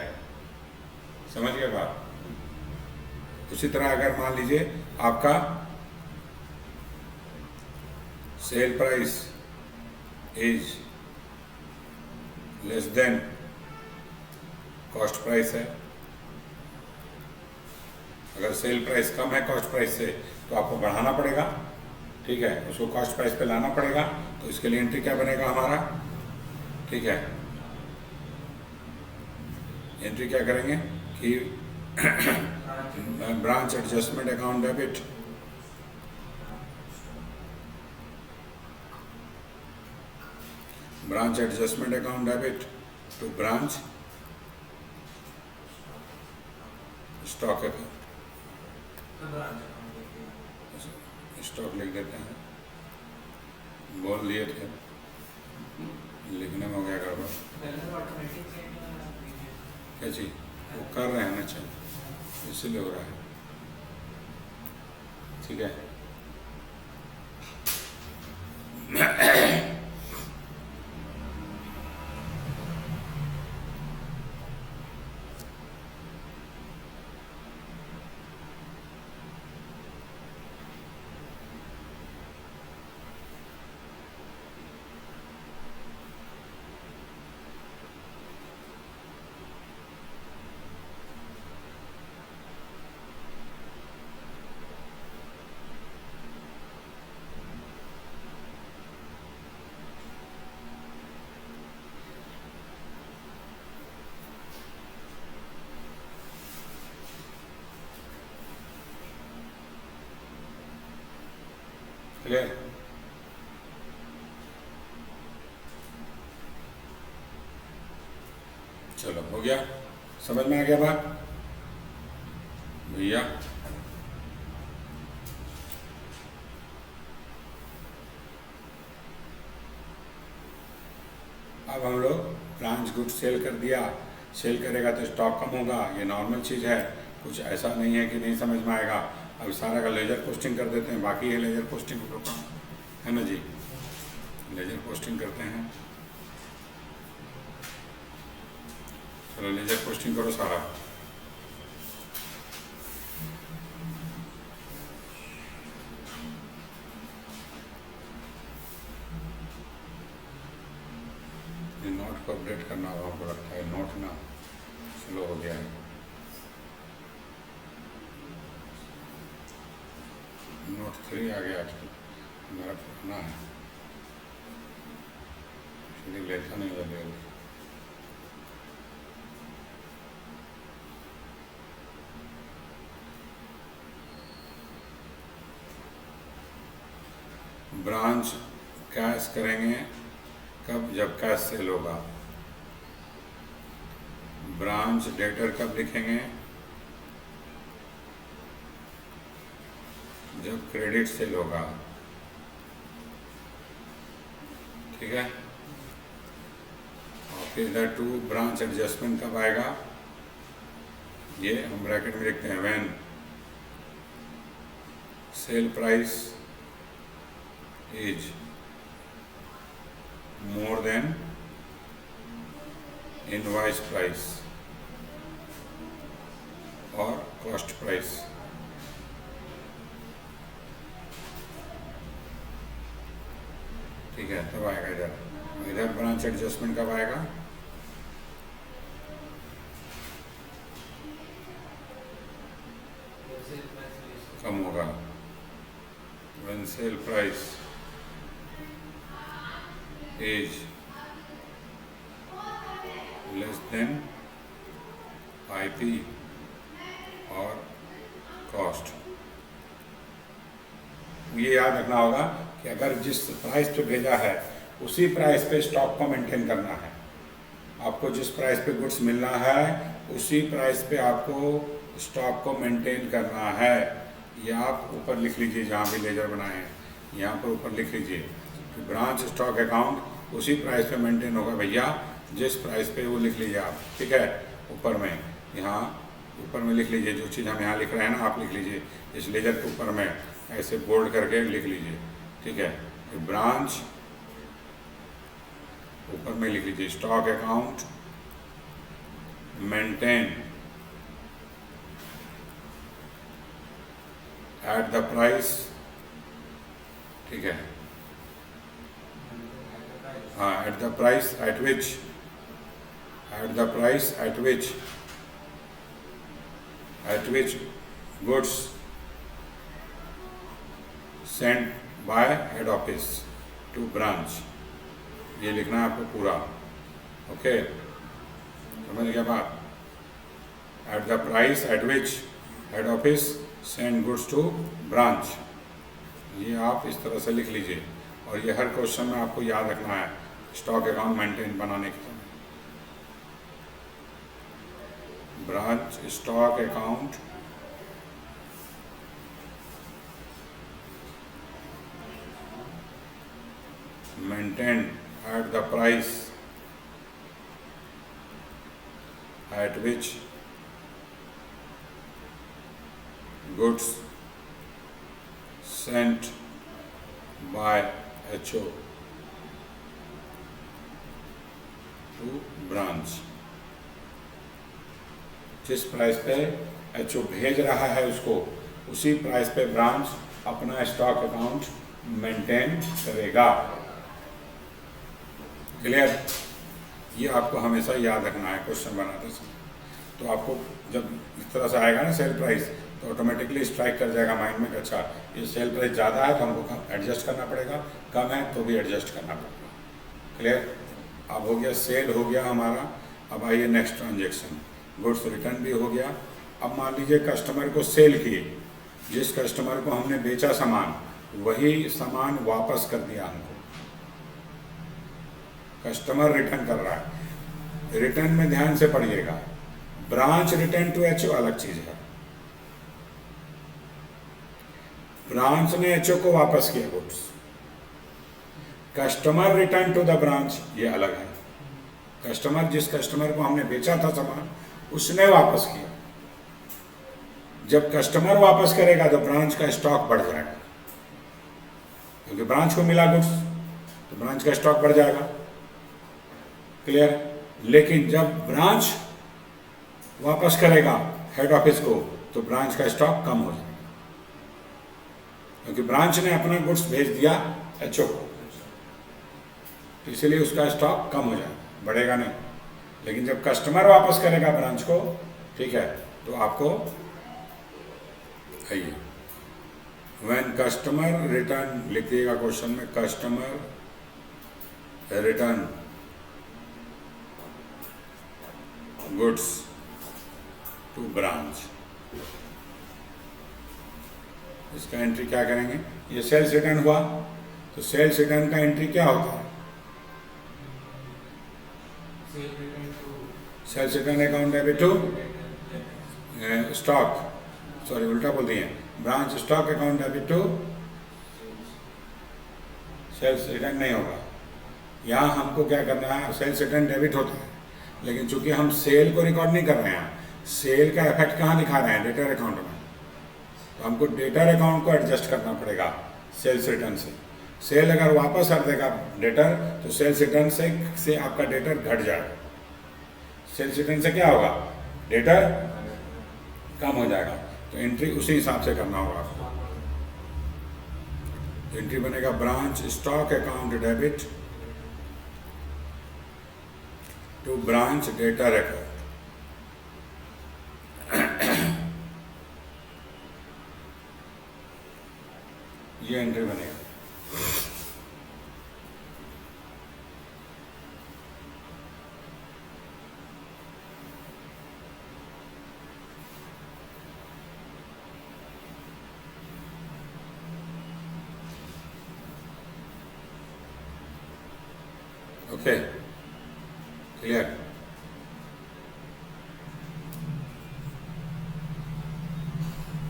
समझ गए बात। उसी तरह अगर मान लीजिए आपका cell price is less then cost price है, अगर सेल प्राइस कम है कॉस्ट प्राइस से तो आपको बढ़ाना पड़ेगा, ठीक है, उसको कॉस्ट प्राइस पे लाना पड़ेगा। तो इसके लिए एंट्री क्या बनेगा हमारा, ठीक है, एंट्री क्या करेंगे कि branch adjustment account debit branch adjustment account debit to branch stock account, stock लिख देते हैं, बोल दिए थे, लिखने में हो गया गड़बड़, क्या चीज वो कर रहे हैं ना, चल इसीलिए हो रहा है, ठीक है। क्लियर, चलो हो गया, समझ में आ गया बात भैया। अब हम लोग ब्रांच गुड सेल कर दिया, सेल करेगा तो स्टॉक कम होगा, ये नॉर्मल चीज़ है, कुछ ऐसा नहीं है कि नहीं समझ में आएगा। अब सारा का लेजर पोस्टिंग कर देते हैं, बाकी है लेजर पोस्टिंग का काम, है ना जी। लेजर पोस्टिंग करते हैं, चलो लेजर पोस्टिंग करो सारा। ये नोट को अपडेट करना होगा, हमको लगता है नोट ना स्लो हो गया है। नोट 3 आ गया आजकल, मेरा पुराना है, इसलिए लेता नहीं है। ब्रांच कैश करेंगे कब, जब कैश सेल होगा। ब्रांच डेटर कब लिखेंगे, जब क्रेडिट सेल होगा, ठीक है। और फिर इधर टू ब्रांच एडजस्टमेंट कब आएगा, ये हम ब्रैकेट में लिखते हैं, when cell price is more than invoice price और कॉस्ट प्राइस। ठीक है, तब आएगा इधर। इधर ब्रांच एडजस्टमेंट कब आएगा, कम होगा, when cell price is less then IP और कॉस्ट। ये याद रखना होगा कि अगर जिस प्राइस पे भेजा है उसी प्राइस पे स्टॉक को मेंटेन करना है। आपको जिस प्राइस पे गुड्स मिलना है उसी प्राइस पे आपको स्टॉक को मेंटेन करना है। ये आप ऊपर लिख लीजिए, जहाँ भी लेजर बनाए हैं यहाँ पर ऊपर लिख लीजिए कि ब्रांच स्टॉक अकाउंट उसी प्राइस पे मेंटेन होगा भैया, जिस प्राइस पे वो लिख लीजिए आप, ठीक है। ऊपर में, यहाँ ऊपर में लिख लीजिए, जो चीज़ हम यहाँ लिख रहे हैं ना आप लिख लीजिए, इस लेजर के ऊपर में ऐसे बोल्ड करके लिख लीजिए, ठीक है। ब्रांच ऊपर में लिख लीजिए, stock account maintain at the price, ठीक है, हाँ, at the price at which goods sent by head office to branch. ये लिखना है आपको पूरा, ओके, समझ गया बात। At the price at which head office send goods to branch, ये आप इस तरह से लिख लीजिए। और ये हर क्वेश्चन में आपको याद रखना है स्टॉक अकाउंट मेंटेन बनाने के समय। Branch stock account maintained at the price at which goods sent by HO to branch, जिस प्राइस पे HO भेज रहा है उसको उसी प्राइस पे ब्रांच अपना स्टॉक अकाउंट मेंटेन करेगा। क्लियर? ये आपको हमेशा याद रखना है क्वेश्चन बनाते समय। तो आपको जब इस तरह से आएगा ना सेल प्राइस, तो ऑटोमेटिकली स्ट्राइक कर जाएगा माइंड में कि अच्छा ये सेल प्राइस ज़्यादा है तो हमको एडजस्ट करना पड़ेगा, कम है तो भी एडजस्ट करना पड़ेगा। क्लियर? अब हो गया सेल, हो गया हमारा। अब आइए नेक्स्ट ट्रांजेक्शन, गुड्स रिटर्न भी हो गया। अब मान लीजिए कस्टमर को सेल किए, जिस कस्टमर को हमने बेचा सामान वही सामान वापस कर दिया हमको, कस्टमर रिटर्न कर रहा है। रिटर्न में ध्यान से पढ़िएगा, ब्रांच रिटर्न टू HO अलग चीज है। ब्रांच ने HO को वापस किया goods, customer return to the branch ये अलग है। कस्टमर, जिस कस्टमर को हमने बेचा था सामान, उसने वापस किया। जब कस्टमर वापस करेगा तो ब्रांच का स्टॉक बढ़ जाएगा, क्योंकि ब्रांच को मिला गुड्स तो ब्रांच का स्टॉक बढ़ जाएगा। क्लियर? लेकिन जब ब्रांच वापस करेगा हेड ऑफिस को तो ब्रांच का स्टॉक कम हो जाएगा, क्योंकि ब्रांच ने अपना गुड्स भेज दिया एचओ को, तो इसलिए उसका स्टॉक कम हो जाएगा, बढ़ेगा नहीं। लेकिन जब कस्टमर वापस करेगा ब्रांच को, ठीक है, तो आपको आइए, व्हेन कस्टमर रिटर्न लिखिएगा क्वेश्चन में, customer return goods to branch, इसका एंट्री क्या करेंगे? ये सेल्स रिटर्न हुआ, तो सेल्स रिटर्न का एंट्री क्या होता है? Sales return account debit to stock, sorry उल्टा बोल दिए, branch stock account debit to sales return नहीं होगा। यहाँ हमको क्या करना है? सेल्स रिटर्न डेबिट होता है, लेकिन चूंकि हम सेल को रिकॉर्ड नहीं कर रहे हैं, सेल का इफेक्ट कहाँ दिखा रहे हैं? डेटर अकाउंट में, तो हमको डेटर अकाउंट को एडजस्ट करना पड़ेगा सेल्स रिटर्न से। सेल अगर वापस कर देगा डेटर, तो सेल्स रिटर्न से आपका डेटर घट जाएगा। सेल्स रिटर्न से क्या होगा? डेटर कम हो जाएगा, तो एंट्री उसी हिसाब से करना होगा आपको। एंट्री बनेगा branch stock account debit to branch debtor account. ये एंट्री बनेगा। Okay, clear?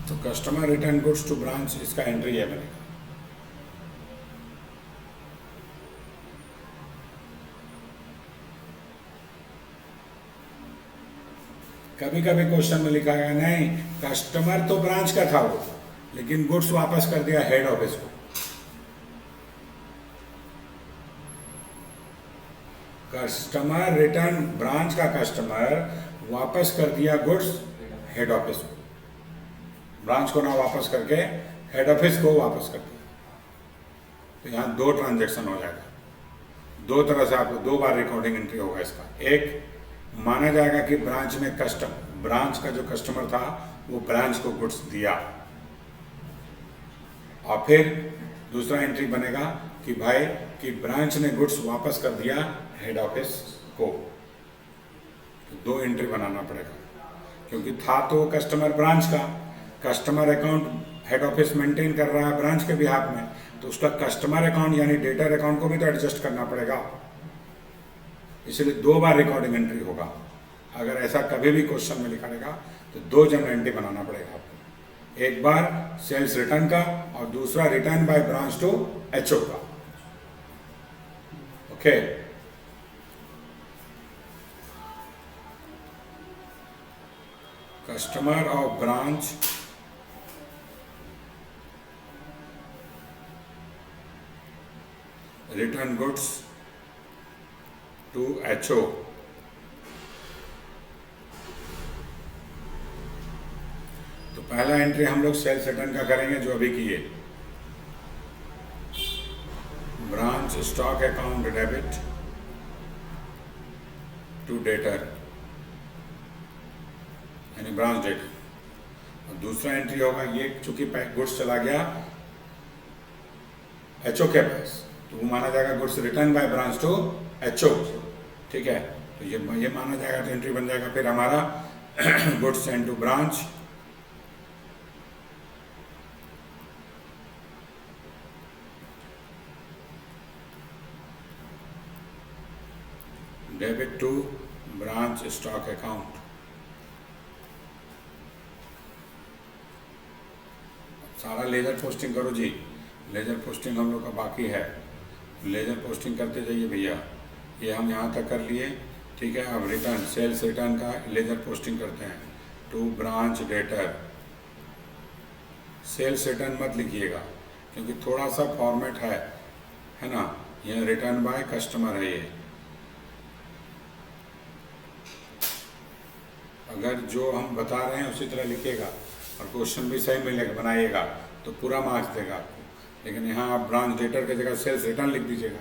तो customer return goods to branch, इसका एंट्री है बनेगा। कभी कभी क्वेश्चन में लिखा गया नहीं, कस्टमर तो ब्रांच का था वो, लेकिन गुड्स वापस कर दिया हेड ऑफिस को। कस्टमर रिटर्न, ब्रांच का कस्टमर वापस कर दिया गुड्स हेड ऑफिस को, ब्रांच को ना वापस करके हेड ऑफिस को वापस कर दिया। तो यहाँ दो ट्रांजैक्शन हो जाएगा, दो तरह से आपको दो बार रिकॉर्डिंग एंट्री होगा इसका। एक माना जाएगा कि ब्रांच का जो कस्टमर था वो ब्रांच को गुड्स दिया, और फिर दूसरा एंट्री बनेगा कि भाई कि ब्रांच ने गुड्स वापस कर दिया हेड ऑफिस को। तो दो एंट्री बनाना पड़ेगा, क्योंकि था तो कस्टमर ब्रांच का, customer account head office maintain कर रहा है ब्रांच के बिहाफ में, तो उसका कस्टमर अकाउंट यानी डेटर अकाउंट को भी तो एडजस्ट करना पड़ेगा। इसलिए दो बार रिकॉर्डिंग एंट्री होगा। अगर ऐसा कभी भी क्वेश्चन में लिखा रहेगा तो दो जनरल एंट्री बनाना पड़ेगा आपको, एक बार सेल्स रिटर्न का और दूसरा return by branch to HO का। Okay, customer of branch return goods to HO. तो पहला एंट्री हम लोग सेल्स रिटर्न का करेंगे जो अभी किए, branch stock account debit to debtor यानी ब्रांच डेटर, और दूसरा एंट्री होगा ये, चूंकि गुड्स चला गया एचओ के पास, तो वो माना जाएगा goods return by branch to HO. ठीक है, तो ये माना जाएगा, तो एंट्री बन जाएगा फिर हमारा goods send to branch debit to branch stock account. सारा लेजर पोस्टिंग करो जी, लेजर पोस्टिंग हम लोग का बाकी है, लेजर पोस्टिंग करते जाइए भैया। ये हम यहाँ तक कर लिए, ठीक है। अब रिटर्न, सेल्स रिटर्न का लेजर पोस्टिंग करते हैं to branch debtor. Sales return मत लिखिएगा क्योंकि थोड़ा सा फॉर्मेट है ना, ये रिटर्न बाय कस्टमर है। ये अगर जो हम बता रहे हैं उसी तरह लिखिएगा और क्वेश्चन भी सही मिलेगा, बनाइएगा तो पूरा मार्क्स देगा आपको। लेकिन यहाँ आप ब्रांच डेटर की जगह सेल्स रिटर्न लिख दीजिएगा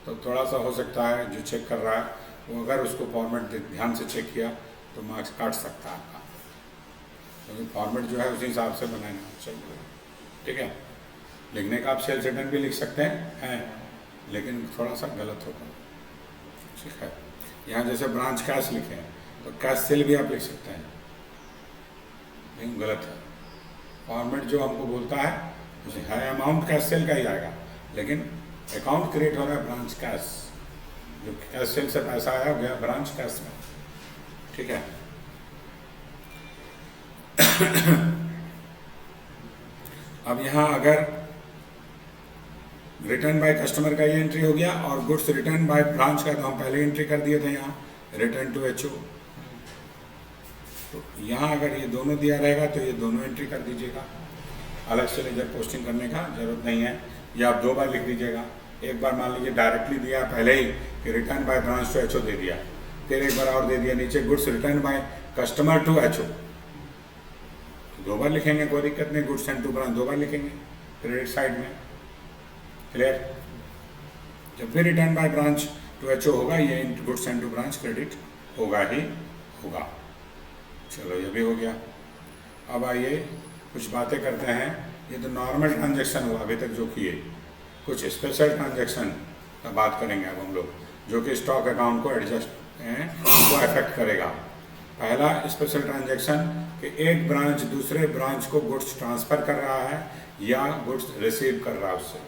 तो थोड़ा सा हो सकता है जो चेक कर रहा है वो अगर उसको फॉर्मेट ध्यान से चेक किया तो मार्क्स काट सकता है आपका, क्योंकि फॉर्मेट जो है उसी हिसाब से बनाना चाहिए। ठीक है, लिखने का आप सेल्स रिटर्न भी लिख सकते हैं लेकिन थोड़ा सा गलत होगा। ठीक है, यहाँ जैसे ब्रांच कैश लिखे हैं तो कैश सेल भी आप लिख सकते हैं, लेकिन गलत है। फॉर्मेट जो हमको बोलता है उसे है अमाउंट कैश सेल का ही आएगा, लेकिन अकाउंट क्रिएट हो रहा है ब्रांच कैश, जो कैश सेल से पैसा आया गया ब्रांच कैश में। ठीक है, अब यहाँ अगर रिटर्न बाय कस्टमर का ये एंट्री हो गया और गुड्स रिटर्न बाय ब्रांच का तो हम पहले एंट्री कर दिए थे यहाँ रिटर्न टू एचओ। तो यहाँ अगर ये दोनों दिया रहेगा तो ये दोनों एंट्री कर दीजिएगा, अलग से लेजर पोस्टिंग करने का जरूरत नहीं है। या आप 2 बार लिख दीजिएगा, एक बार मान लीजिए डायरेक्टली दिया पहले ही कि return by branch to HO दे दिया, फिर एक बार और दे दिया नीचे goods return by customer to HO, 2 बार लिखेंगे, कोई दिक्कत नहीं। गुड्स एंड टू ब्रांच 2 बार लिखेंगे क्रेडिट साइड में। क्लियर, जब भी return by branch to HO होगा ये goods and to branch credit होगा ही होगा। चलो ये भी हो गया। अब आइए कुछ बातें करते हैं। ये तो नॉर्मल ट्रांजैक्शन हुआ अभी तक जो किए, कुछ स्पेशल ट्रांजैक्शन का बात करेंगे अब हम लोग, जो कि स्टॉक अकाउंट को एडजस्ट को अफेक्ट करेगा। पहला स्पेशल ट्रांजैक्शन कि एक ब्रांच दूसरे ब्रांच को गुड्स ट्रांसफ़र कर रहा है या गुड्स रिसीव कर रहा है उससे।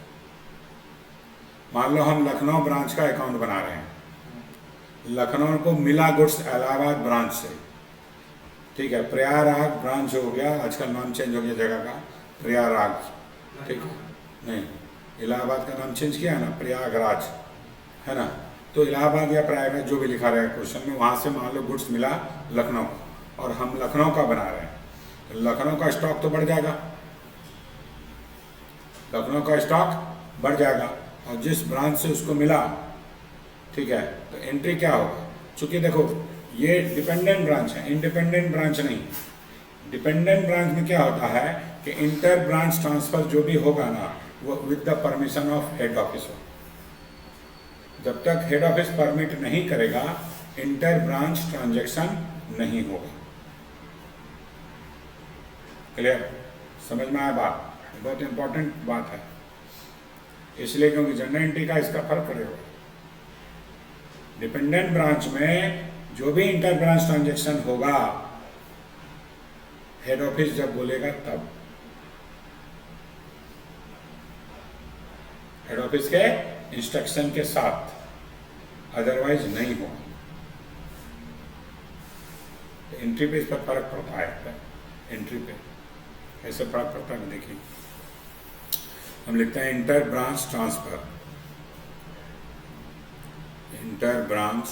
मान लो हम लखनऊ ब्रांच का अकाउंट बना रहे हैं, लखनऊ को मिला गुड्स इलाहाबाद ब्रांच से। ठीक है, प्रयागराज ब्रांच हो गया, आजकल नाम चेंज हो गया जगह का, प्रयागराज। ठीक है, नहीं इलाहाबाद का नाम चेंज किया है ना, प्रयागराज है ना। तो इलाहाबाद या प्रयागराज जो भी लिखा रहेगा क्वेश्चन में, वहाँ से मान लो गुड्स मिला लखनऊ और हम लखनऊ का बना रहे हैं, तो लखनऊ का स्टॉक तो बढ़ जाएगा, लखनऊ का स्टॉक बढ़ जाएगा और जिस ब्रांच से उसको मिला, ठीक है, तो एंट्री क्या होगा। चूंकि देखो ये डिपेंडेंट ब्रांच है, इंडिपेंडेंट ब्रांच नहीं। डिपेंडेंट ब्रांच में क्या होता है कि इंटर ब्रांच ट्रांसफर जो भी होगा ना वो with the permission of head office हो। जब तक हेड ऑफिस परमिट नहीं करेगा इंटर ब्रांच ट्रांजैक्शन नहीं होगा। क्लियर, समझ में आया बात, बहुत इंपॉर्टेंट बात है इसलिए क्योंकि जनरल एंट्री का इसका फर्क पड़ेगा। डिपेंडेंट ब्रांच में जो भी इंटर ब्रांच ट्रांजैक्शन होगा हेड ऑफिस जब बोलेगा तब, हेड ऑफिस के इंस्ट्रक्शन के साथ, अदरवाइज नहीं होगा। एंट्री पे इस पर फर्क पड़ता है, एंट्री पे ऐसे फर्क पड़ता है। देखिए हम लिखते हैं inter branch transfer, inter branch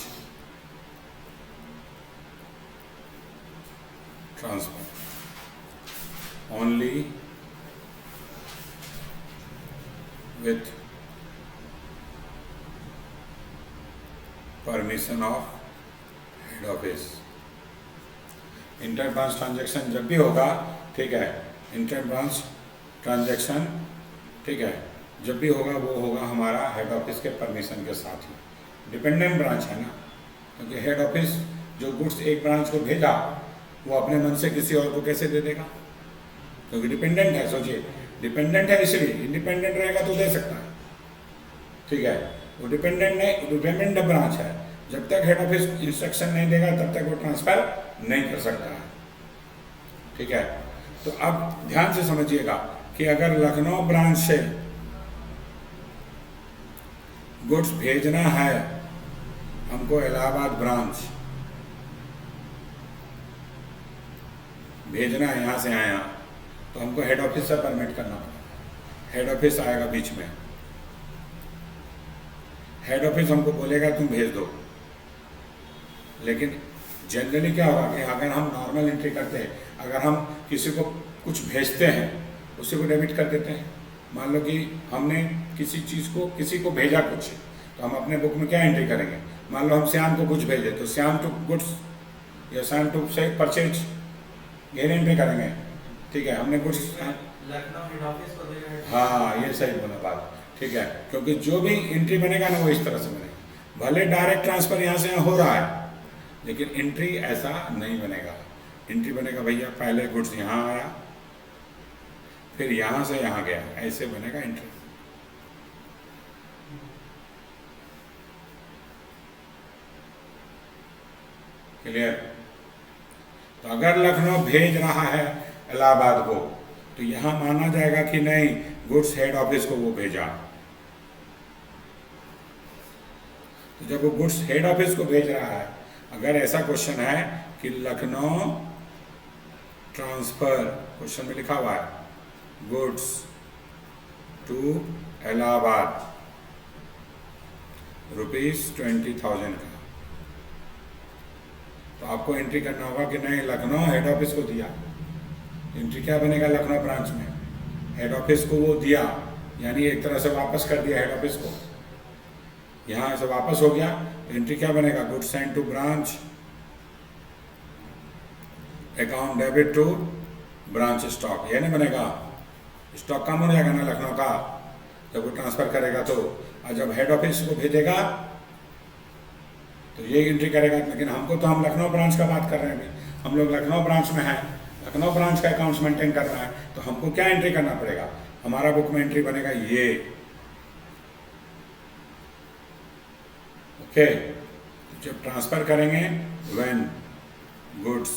transfer only with permission of head office। Inter branch transaction जब भी होगा, ठीक है, इंटर ब्रांच ट्रांजैक्शन, ठीक है, जब भी होगा वो होगा हमारा हेड ऑफिस के परमिशन के साथ ही। डिपेंडेंट ब्रांच है ना, क्योंकि हेड ऑफिस जो गुड्स एक ब्रांच को भेजा वो अपने मन से किसी और को कैसे दे देगा, क्योंकि डिपेंडेंट है। सोचिए डिपेंडेंट है इसलिए, इंडिपेंडेंट रहेगा तो दे सकता है, ठीक है, वो डिपेंडेंट नहीं, डिपेंडेंट ब्रांच है। जब तक हेड ऑफिस इंस्ट्रक्शन नहीं देगा तब तक वो ट्रांसफर नहीं कर सकता है, ठीक है। तो अब ध्यान से समझिएगा कि अगर लखनऊ ब्रांच से गुड्स भेजना है हमको, इलाहाबाद ब्रांच भेजना है यहाँ से आया, तो हमको हेड ऑफिस से परमिट करना पड़ेगा। हेड ऑफिस आएगा बीच में, हेड ऑफिस हमको बोलेगा तुम भेज दो, लेकिन जनरली क्या होगा कि अगर हम नॉर्मल एंट्री करते हैं, अगर हम किसी को कुछ भेजते हैं उसी को डेबिट कर देते हैं। मान लो कि हमने किसी चीज़ को किसी को भेजा कुछ, तो हम अपने बुक में क्या एंट्री करेंगे? मान लो हम श्याम को कुछ भेजे, तो श्याम टू गुड्स या श्याम टू से परचेज, ये एंट्री करेंगे। ठीक है, हमने गुड्स, लखनऊ हेड ऑफिस को देगा। हाँ ये सही बोला बात। ठीक है, क्योंकि जो भी एंट्री बनेगा ना वो इस तरह से बनेगा। भले डायरेक्ट ट्रांसफर यहाँ से यहाँ हो रहा है, लेकिन एंट्री ऐसा नहीं बनेगा। एंट्री बनेगा भैया पहले गुड्स यहाँ आया, फिर यहाँ से यहाँ गया, ऐसे बनेगा एंट्री। क्लियर? तो अगर लखनऊ भेज रहा है इलाहाबाद को, तो यहाँ माना जाएगा कि नहीं, गुड्स हेड ऑफिस को वो भेजा। तो जब वो गुड्स हेड ऑफिस को भेज रहा है, अगर ऐसा क्वेश्चन है कि लखनऊ ट्रांसफर, क्वेश्चन में लिखा हुआ है गुड्स टू इलाहाबाद ₹20,000 का, तो आपको एंट्री करना होगा कि नहीं, लखनऊ हेड ऑफिस को दिया। एंट्री क्या बनेगा? लखनऊ ब्रांच में हेड ऑफिस को वो दिया, यानी एक तरह से वापस कर दिया हेड ऑफिस को, यहाँ से वापस हो गया। तो एंट्री क्या बनेगा? Goods send to branch, account debit to branch stock. ये नहीं बनेगा, स्टॉक कम हो जाएगा ना लखनऊ का जब वो ट्रांसफर करेगा तो। और जब हेड ऑफिस को भेजेगा तो ये एंट्री करेगा। लेकिन हमको तो, हम लखनऊ ब्रांच का बात कर रहे हैं अभी, हम लोग लखनऊ ब्रांच में हैं, लखनऊ ब्रांच का अकाउंट्स मेंटेन कर रहा है, तो हमको क्या एंट्री करना पड़ेगा? हमारा बुक में एंट्री बनेगा ये। ओके, जब ट्रांसफर करेंगे, when goods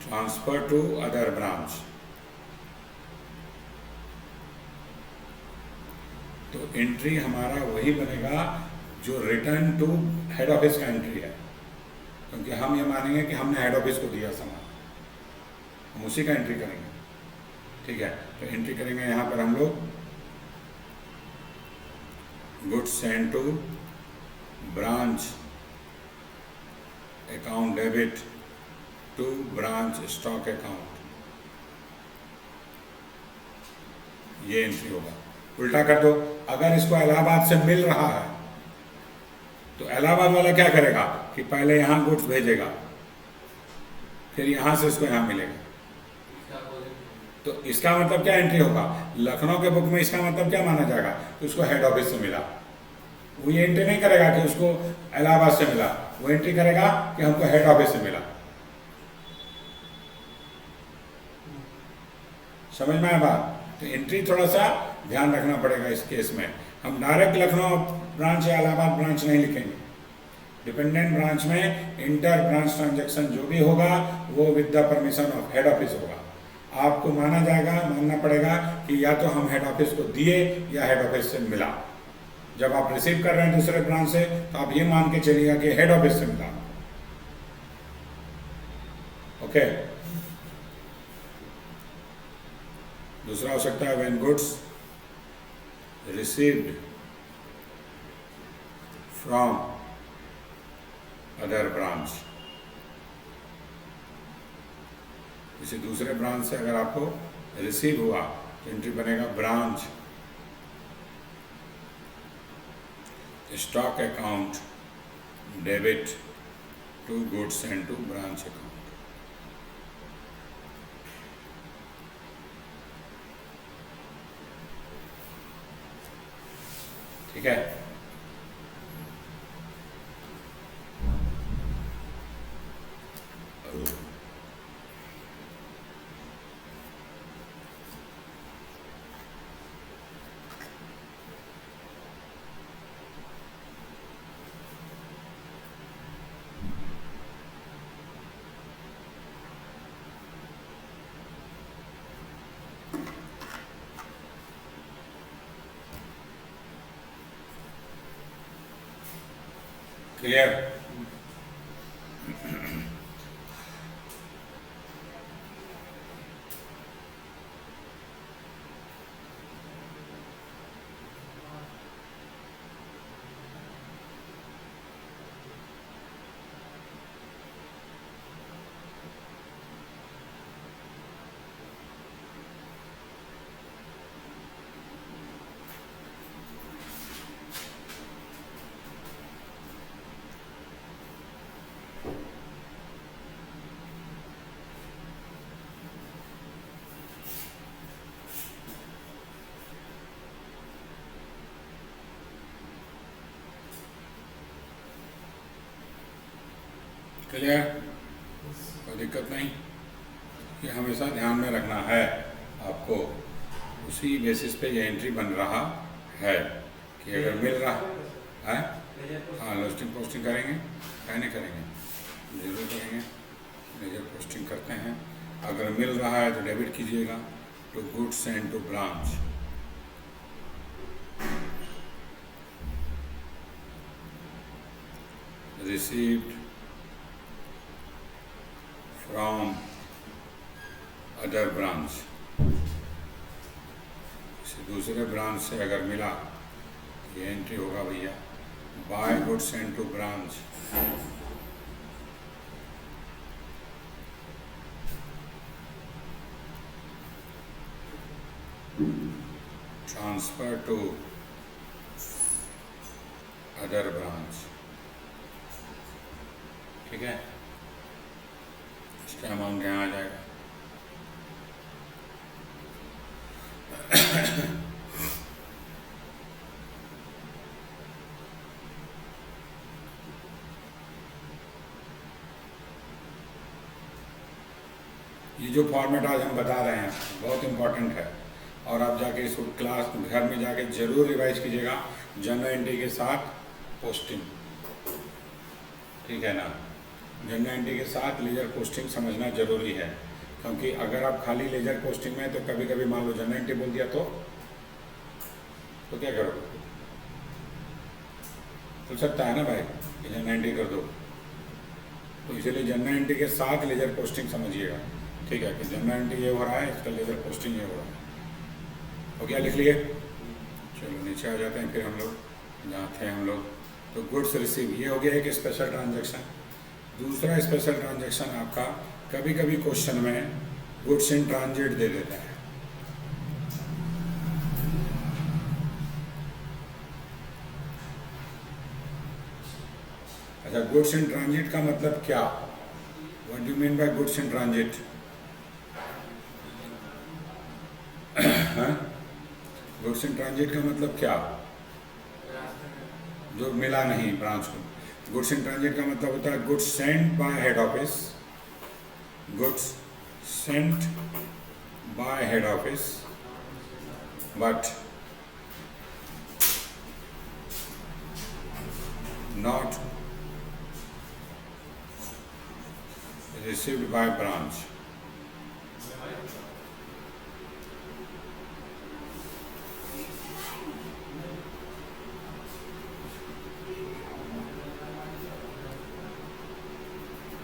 transfer to other branch, तो एंट्री हमारा वही बनेगा जो रिटर्न टू हेड ऑफिस का एंट्री है, क्योंकि हम ये मानेंगे कि हमने हेड ऑफिस को दिया सामान, हम उसी का एंट्री करेंगे। ठीक है, तो एंट्री करेंगे यहाँ पर हम लोग goods send to branch, account debit to branch stock account, ये एंट्री होगा। उल्टा कर दो, अगर इसको इलाहाबाद से मिल रहा है तो इलाहाबाद वाला क्या करेगा कि पहले यहाँ गुड्स भेजेगा, फिर यहाँ से इसको यहाँ मिलेगा। तो इसका मतलब क्या एंट्री होगा? लखनऊ के बुक में इसका मतलब क्या माना जाएगा कि उसको हेड ऑफिस से मिला। वो ये एंट्री नहीं करेगा कि उसको इलाहाबाद से मिला, वो एंट्री करेगा कि हमको हेड ऑफिस से मिला। समझ में आया बात? तो एंट्री थोड़ा सा ध्यान रखना पड़ेगा इस केस में। हम डायरेक्ट लखनऊ ब्रांच या इलाहाबाद ब्रांच नहीं लिखेंगे। डिपेंडेंट ब्रांच में इंटर ब्रांच ट्रांजैक्शन जो भी होगा वो with the permission of head office होगा। आपको मानना पड़ेगा कि या तो हम हेड ऑफिस को दिए या हेड ऑफिस से मिला। जब आप रिसीव कर रहे हैं दूसरे ब्रांच से, तो आप ये मान के चलिएगा कि हेड ऑफिस से मिला। ओके, दूसरा हो सकता है when goods received from other branch, किसी दूसरे ब्रांच से अगर आपको रिसीव हुआ तो एंट्री बनेगा branch stock account debit to goods and to branch account. ठीक है, क्लियर? क्लियर? कोई दिक्कत नहीं, ये हमेशा ध्यान में रखना है आपको। उसी बेसिस पे ये एंट्री बन रहा है कि अगर मिल रहा है, हाँ लोस्टिंग पोस्टिंग करेंगे, कहने करेंगे, जरूर करेंगे, लेजर पोस्टिंग करते हैं। अगर मिल रहा है तो डेबिट कीजिएगा to goods and to branch. Received from other branch, दूसरे ब्रांच से अगर मिला ये एंट्री होगा भैया, by goods and to branch. Transfer to other branch, ठीक है, इसका अमाउंट यहाँ आ जाएगा। ये जो फॉर्मेट आज हम बता रहे हैं बहुत इम्पोर्टेंट है, और आप जाके इसको क्लास घर में जाके जरूर रिवाइज कीजिएगा जनरल एंट्री के साथ पोस्टिंग, ठीक है ना। जनरल एंट्री के साथ लेजर पोस्टिंग समझना जरूरी है, क्योंकि अगर आप खाली लेजर पोस्टिंग में तो कभी कभी मान लो जनरल एंट्री बोल दिया तो क्या करोगे? हो सकता है ना भाई कि जनरल एंट्री कर दो, तो इसलिए जनरल एंट्री के साथ लेजर पोस्टिंग समझिएगा, ठीक है, कि जनरल एंट्री ये हो रहा है, इसका लेजर पोस्टिंग ये हो रहा है। हो गया, लिख लिए? चलो नीचे आ जाते हैं फिर हम लोग, जहाँ थे हम लोग। तो गुड्स रिसीव ये हो गया एक स्पेशल ट्रांजैक्शन। दूसरा स्पेशल ट्रांजैक्शन आपका कभी कभी क्वेश्चन में गुड्स इन ट्रांजिट दे देता है। अच्छा, गुड्स इन ट्रांजिट का मतलब क्या? What do you mean by goods in transit? Goods in transit का मतलब क्या? जो मिला नहीं ब्रांच को। गुड्स इन ट्रांजिट का मतलब होता है goods sent by head office, goods sent by head office but not received by branch।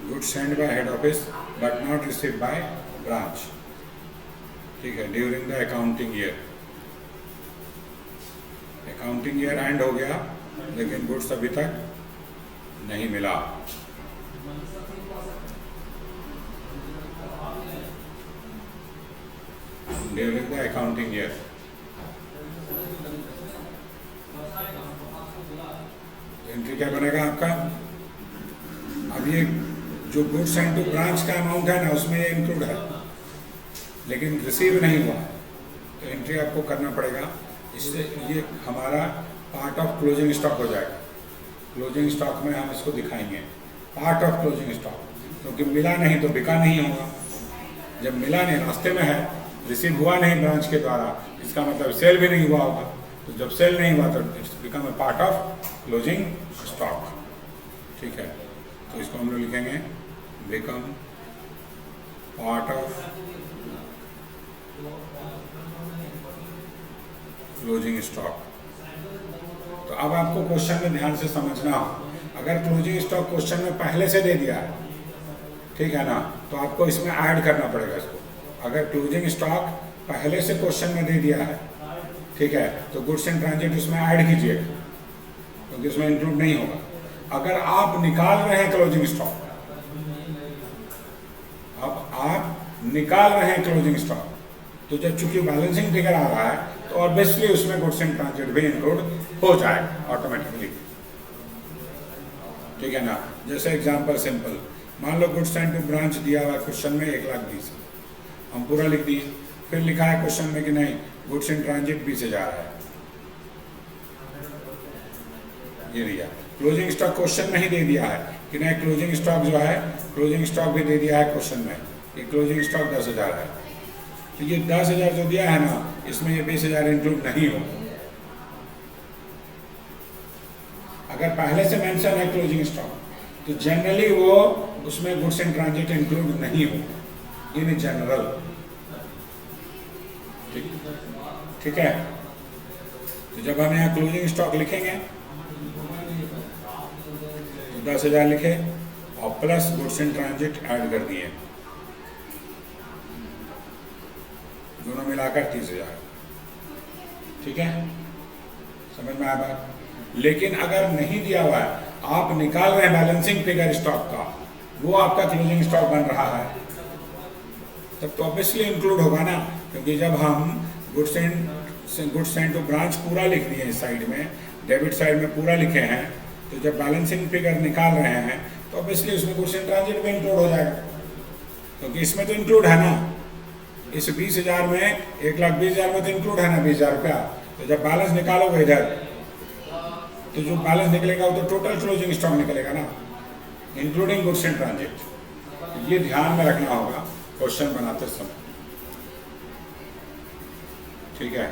Goods sent by head office but not received by branch, ठीक है, during the accounting year. Accounting year and हो गया लेकिन गुड्स अभी तक नहीं मिला। During the accounting year, entry क्या बनेगा आपका? अब ये जो गुड्स सेंट टू ब्रांच का अमाउंट है ना, उसमें ये इंक्लूड है, लेकिन रिसीव नहीं हुआ, तो एंट्री आपको करना पड़ेगा। इससे ये हमारा पार्ट ऑफ क्लोजिंग स्टॉक हो जाएगा। क्लोजिंग स्टॉक में हम इसको दिखाएंगे पार्ट ऑफ क्लोजिंग स्टॉक, क्योंकि मिला नहीं तो बिका नहीं होगा। जब मिला नहीं, रास्ते में है, रिसीव हुआ नहीं ब्रांच के द्वारा, इसका मतलब सेल भी नहीं हुआ होगा। तो जब सेल नहीं हुआ तो it's become a part of closing stock, ठीक है। तो इसको हम लोग लिखेंगे become part of closing stock. तो अब आपको क्वेश्चन में ध्यान से समझना हो, अगर क्लोजिंग स्टॉक क्वेश्चन में पहले से दे दिया है, ठीक है ना, तो आपको इसमें ऐड करना पड़ेगा इसको। अगर क्लोजिंग स्टॉक पहले से क्वेश्चन में दे दिया है, ठीक है, तो गुड्स इन ट्रांजिट उसमें ऐड कीजिएगा, क्योंकि उसमें इंक्लूड नहीं होगा। अगर आप निकाल रहे हैं क्लोजिंग स्टॉक, अब आप निकाल रहे हैं क्लोजिंग स्टॉक, तो जब चूंकि बैलेंसिंग फिगर आ रहा है तो ऑब्वियसली उसमें गुड्स इन ट्रांजिट भी इंक्लूड हो जाएगा ऑटोमेटिकली, ठीक है ना। जैसे एग्जांपल सिंपल, मान लो गुड्स सेंट टू ब्रांच दिया हुआ क्वेश्चन में 1,20,000, हम पूरा लिख दिए। फिर लिखा है क्वेश्चन में कि नहीं गुड्स इन ट्रांजिट बी से जा रहा है, ये लिया। क्लोजिंग स्टॉक क्वेश्चन में ही दे दिया है कि नहीं, क्लोजिंग स्टॉक जो है, क्लोजिंग स्टॉक भी दे दिया है क्वेश्चन में कि क्लोजिंग स्टॉक 10,000 है। तो ये 10,000 जो दिया है ना, इसमें ये 20,000 इंक्लूड नहीं हो। अगर पहले से मेंशन है क्लोजिंग स्टॉक तो जनरली वो उसमें गुड्स इन ट्रांजिट इंक्लूड नहीं हो इन जनरल। ठीक है, तो जब हम यहाँ क्लोजिंग स्टॉक लिखेंगे तो 10,000 लिखे और plus goods in transit add कर दिए, दोनों मिलाकर 30,000। ठीक है, समझ में आया बात? लेकिन अगर नहीं दिया हुआ है, आप निकाल रहे हैं बैलेंसिंग फिगर स्टॉक का, वो आपका क्लोजिंग स्टॉक बन रहा है, तब तो ऑब्वियसली इंक्लूड होगा ना, क्योंकि जब हम गुड्स एंड टू ब्रांच पूरा लिख दिए इस साइड में, डेबिट साइड में पूरा लिखे हैं, तो जब बैलेंसिंग फिगर निकाल रहे हैं तो ऑब्वियसली उसमें गुड्स इन ट्रांजिट भी इंक्लूड हो जाएगा, क्योंकि इसमें तो इंक्लूड है ना। इस 20,000 में 1,20,000 में तो इंक्लूड है ना 20,000 रुपया। तो जब बैलेंस निकालोगे इधर, तो जो बैलेंस निकलेगा वो तो टोटल क्लोजिंग स्टॉक निकलेगा ना, इंक्लूडिंग गुड्स इन ट्रांजिट। ये ध्यान में रखना होगा क्वेश्चन बनाते समय। ठीक है,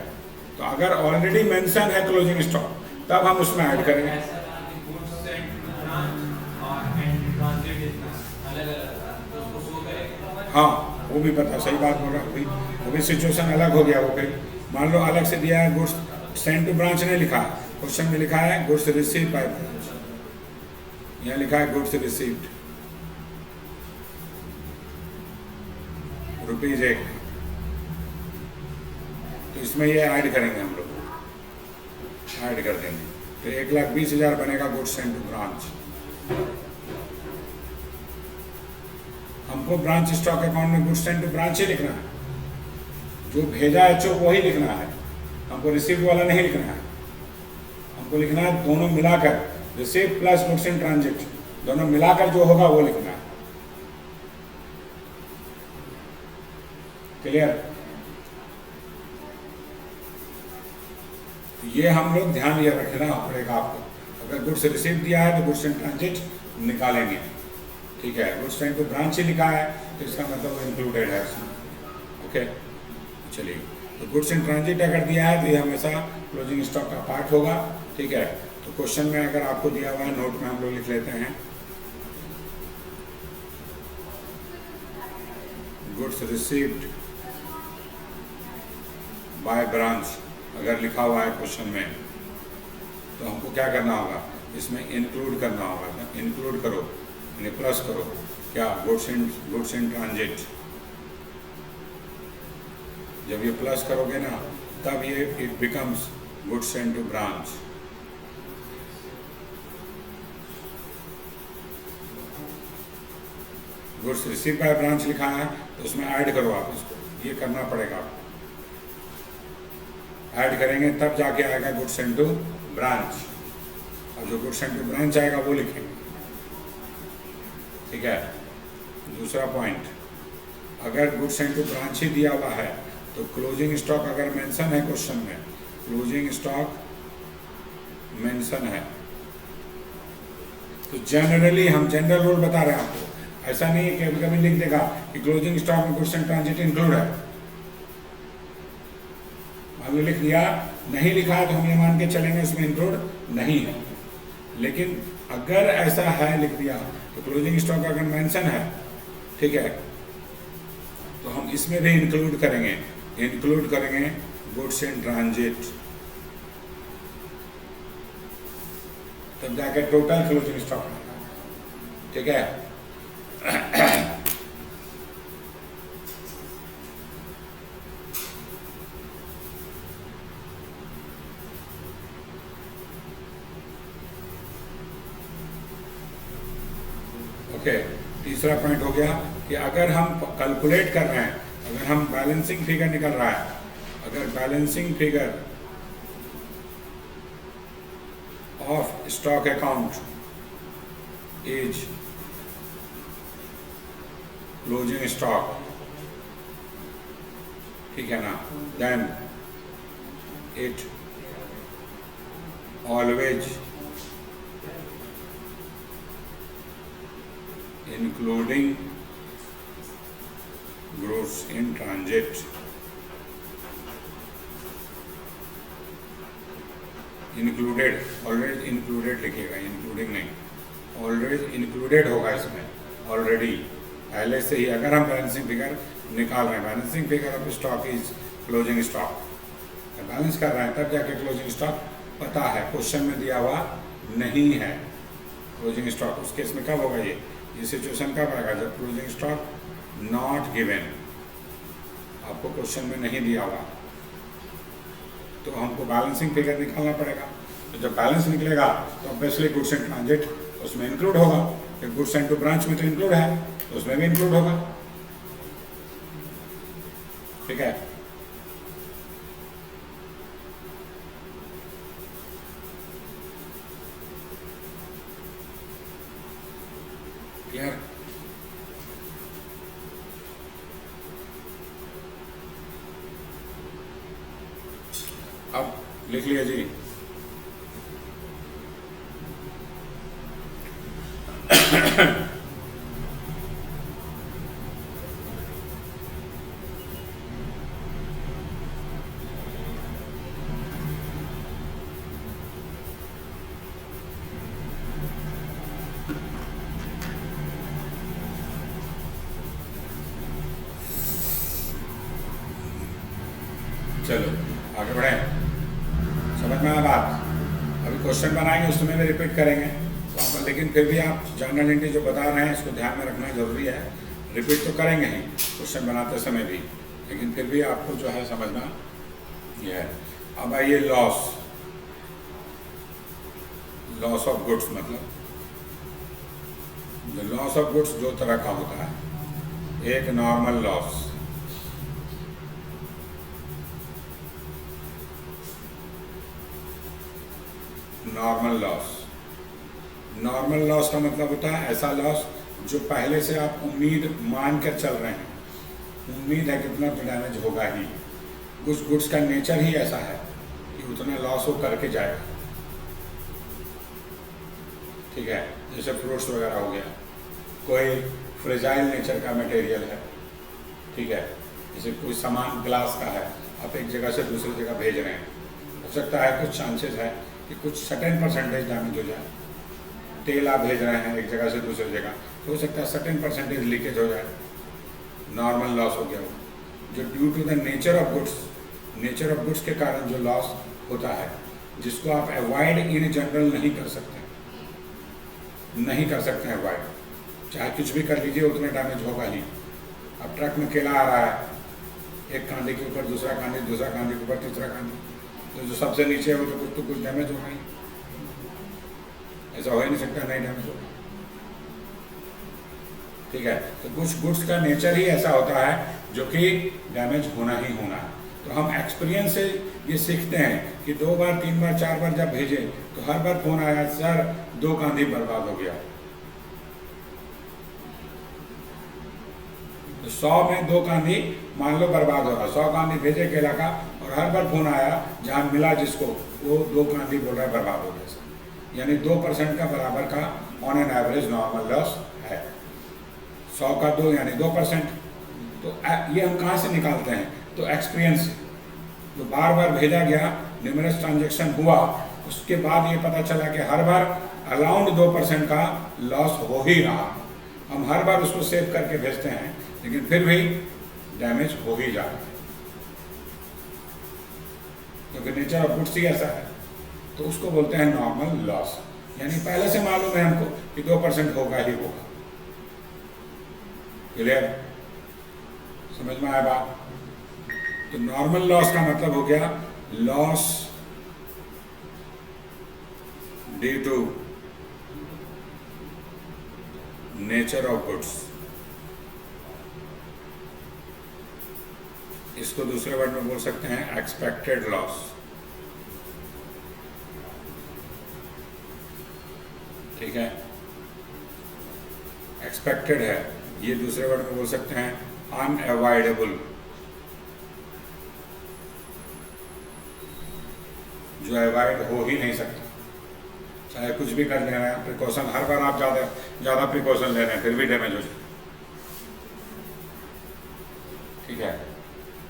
तो अगर ऑलरेडी मेंशन है क्लोजिंग स्टॉक तब हम उसमें ऐड करेंगे। हाँ, वो भी पता, सही बात बोल रहा, वो भी सिचुएशन अलग हो गया। वो फिर मान लो अलग से दिया है, गुड्स सेंड टू ब्रांच ने लिखा, क्वेश्चन में लिखा है गुड्स रिसीव्ड बाय ब्रांच, यहाँ लिखा है गुड्स रिसीव्ड ₹1, तो इसमें ये ऐड करेंगे हम लोग, ऐड कर देंगे, तो 1,20,000 बनेगा गुड्स सेंड टू ब्रांच। हमको ब्रांच स्टॉक अकाउंट में गुड्स सेंड टू ब्रांच ही लिखना है, जो भेजा है चो वही लिखना है, हमको रिसीव वाला नहीं लिखना है। हमको लिखना है दोनों मिलाकर, receive plus goods in transit, दोनों मिलाकर जो होगा वो लिखना है। क्लियर? ये हम लोग ध्यान ये रखना पड़ेगा आपको। अगर गुड्स रिसीव दिया है तो गुड्स इन ट्रांजिट निकालेंगे। ठीक है, गुड्स सेंड टू ब्रांच ही लिखा है तो इसका मतलब इंक्लूडेड है इसमें। ओके, चलिए, तो गुड्स इन ट्रांजिट अगर दिया है तो ये हमेशा क्लोजिंग स्टॉक का पार्ट होगा। ठीक है, तो क्वेश्चन में अगर आपको दिया हुआ है, नोट में हम लोग लिख लेते हैं, गुड्स रिसीव्ड बाय ब्रांच अगर लिखा हुआ है क्वेश्चन में, तो हमको क्या करना होगा, इसमें इंक्लूड करना होगा। इंक्लूड करो यानी प्लस करो, क्या, गुड्स इन ट्रांजिट। जब ये प्लस करोगे ना, तब ये it becomes goods send to branch. Goods receive by branch लिखा है तो उसमें ऐड करो आप इसको, ये करना पड़ेगा आपको। ऐड करेंगे तब जाके आएगा गुड्स सेंड टू ब्रांच, और जो गुड्स सेंड टू ब्रांच आएगा वो लिखेंगे। ठीक है, दूसरा पॉइंट, अगर गुड्स सेंड टू ब्रांच ही दिया हुआ है तो क्लोजिंग स्टॉक अगर मेंशन है क्वेश्चन में, क्लोजिंग स्टॉक मेंशन है, तो जनरली हम जनरल रूल बता रहे हैं आपको। ऐसा नहीं है कि कभी कभी लिख देगा कि क्लोजिंग स्टॉक में गुड्स इन ट्रांजिट इंक्लूड है, मान लो लिख दिया, नहीं लिखा है तो हम ये मान के चलेंगे उसमें इंक्लूड नहीं है। लेकिन अगर ऐसा है लिख दिया तो क्लोजिंग स्टॉक अगर मेंशन है, ठीक है, तो हम इसमें भी इंक्लूड करेंगे गुड्स इन ट्रांजिट, तब जाके टोटल क्लोजिंग स्टॉक आएगा। ठीक है, ओके, तीसरा पॉइंट हो गया कि अगर हम कैलकुलेट कर रहे हैं, अगर हम बैलेंसिंग फिगर निकल रहा है, अगर balancing figure of stock account is closing stock, ठीक है ना, then it always including goods in transit, included, already included लिखिएगा, इंक्लूडिंग नहीं, ऑलरेडी इंक्लूडेड होगा इसमें, ऑलरेडी पहले से ही। अगर हम बैलेंसिंग फिगर निकाल रहे हैं, balancing figure of stock is closing stock, balance कर रहे हैं तब जाके क्लोजिंग स्टॉक पता है, क्वेश्चन में दिया हुआ नहीं है क्लोजिंग स्टॉक। उस केस में कब होगा ये सिचुएशन कब आएगा? जब क्लोजिंग स्टॉक नॉट गिवन, आपको क्वेश्चन में नहीं दिया हुआ, तो हमको बैलेंसिंग फिगर निकालना पड़ेगा। तो जब बैलेंस निकलेगा तो ऑब्वियसली गुड्स एंड ट्रांजिट उसमें इंक्लूड होगा, फिर गुड्स एंड टू ब्रांच में तो इंक्लूड है, तो उसमें भी इंक्लूड होगा। ठीक है, क्लियर? अब लिख लिया जी। चलो आगे बढ़े, समझ में आया बात? अभी क्वेश्चन बनाएंगे उसमें भी रिपीट करेंगे, तो लेकिन फिर भी आप जनरल एंट्री जो बता रहे हैं इसको ध्यान में रखना जरूरी है। रिपीट तो करेंगे ही क्वेश्चन बनाते समय भी, लेकिन फिर भी आपको जो है समझना यह है। अब आइए लॉस, लॉस ऑफ गुड्स, मतलब लॉस ऑफ गुड्स दो तरह का होता है। एक normal loss, normal loss, normal loss का मतलब होता है ऐसा लॉस जो पहले से आप उम्मीद मान कर चल रहे हैं, उम्मीद है कितना तो डैमेज होगा ही, कुछ गुड्स का नेचर ही ऐसा है कि उतना लॉस वो करके जाएगा। ठीक है, जैसे फ्रूट्स वगैरह हो गया, कोई फ्रेजाइल नेचर का मटेरियल है, ठीक है, जैसे कोई सामान ग्लास का है, आप एक जगह से दूसरी जगह भेज रहे हैं, हो सकता है कुछ चांसेस है कि कुछ सर्टेन परसेंटेज डैमेज हो जाए। तेल आप भेज रहे हैं एक जगह से दूसरी जगह, तो हो सकता है सर्टेन परसेंटेज लीकेज हो जाए, नॉर्मल लॉस हो गया वो, जो due to the nature of goods, nature of goods के कारण जो लॉस होता है, जिसको आप अवॉइड इन जनरल नहीं कर सकते, नहीं कर सकते हैं अवॉइड, चाहे कुछ भी कर लीजिए उतना डैमेज होगा ही। अब ट्रक में केला आ रहा है, एक कांधे के ऊपर दूसरा कांधे, दूसरा कांधे के ऊपर तीसरा कांधे, तो जो सबसे नीचे है वो तो कुछ डैमेज होगा ही, ऐसा हो ही नहीं सकता नहीं डैमेज होगा। ठीक है, तो कुछ गुड्स का नेचर ही ऐसा होता है जो कि डैमेज होना ही होना है। तो हम एक्सपीरियंस से ये सीखते हैं कि 2 बार 3 बार 4 बार जब भेजें तो हर बार फोन आया सर 2 कांधी बर्बाद हो गया, तो 100 में 2 कांधी मान लो बर्बाद हो रहा, 100 कांधी भेजे केला का और हर बार फोन आया जहाँ मिला जिसको वो 2 कांधी बोल रहा है बर्बाद हो गया, यानी 2% का बराबर का on an average normal loss है। 100 का 2 यानी 2%। तो ये हम कहाँ से निकालते हैं? तो एक्सपीरियंस से, जो बार बार भेजा गया, न्यूमरस ट्रांजेक्शन हुआ, उसके बाद ये पता चला कि हर बार अराउंड 2% का लॉस हो ही रहा। हम हर बार उसको सेव करके भेजते हैं लेकिन फिर भी डैमेज हो ही जाता है, क्योंकि नेचर ऑफ गुड्स ही ऐसा है। तो उसको बोलते हैं नॉर्मल लॉस, यानी पहले से मालूम है हमको कि 2% होगा ही होगा। क्लियर? समझ में आया बात? तो नॉर्मल लॉस का मतलब हो गया loss due to nature of goods. इसको दूसरे वर्ड में बोल सकते हैं एक्सपेक्टेड लॉस। ठीक है, एक्सपेक्टेड है, ये दूसरे वर्ड में बोल सकते हैं अनअवॉइडेबल, जो अवॉइड हो ही नहीं सकता। चाहे कुछ भी कर ले रहे हैं, प्रिकॉशन हर बार आप ज़्यादा प्रिकॉशन ले रहे हैं फिर भी डैमेज हो जाए। ठीक है,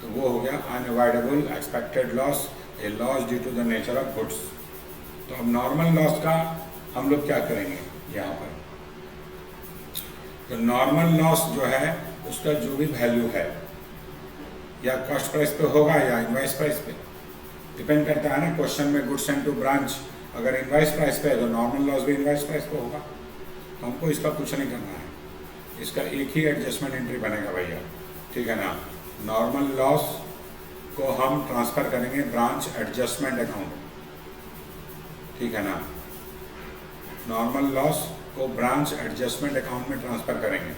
तो वो हो गया unavoidable expected loss, a loss due to the nature of goods. तो अब नॉर्मल लॉस का हम लोग क्या करेंगे यहाँ पर, तो नॉर्मल लॉस जो है उसका जो भी वैल्यू है या कॉस्ट प्राइस पे होगा या इनवाइस प्राइस पे, डिपेंड करता है ना। क्वेश्चन में गुड्स एंड टू ब्रांच अगर इनवाइस प्राइस पे है तो नॉर्मल लॉस भी इनवाइस प्राइस पे होगा। तो हमको इसका कुछ नहीं करना है, इसका एक ही एडजस्टमेंट एंट्री बनेगा भैया। ठीक है ना, नॉर्मल लॉस को हम ट्रांसफ़र करेंगे ब्रांच एडजस्टमेंट अकाउंट। ठीक है ना, नॉर्मल लॉस को ब्रांच एडजस्टमेंट अकाउंट में ट्रांसफ़र करेंगे।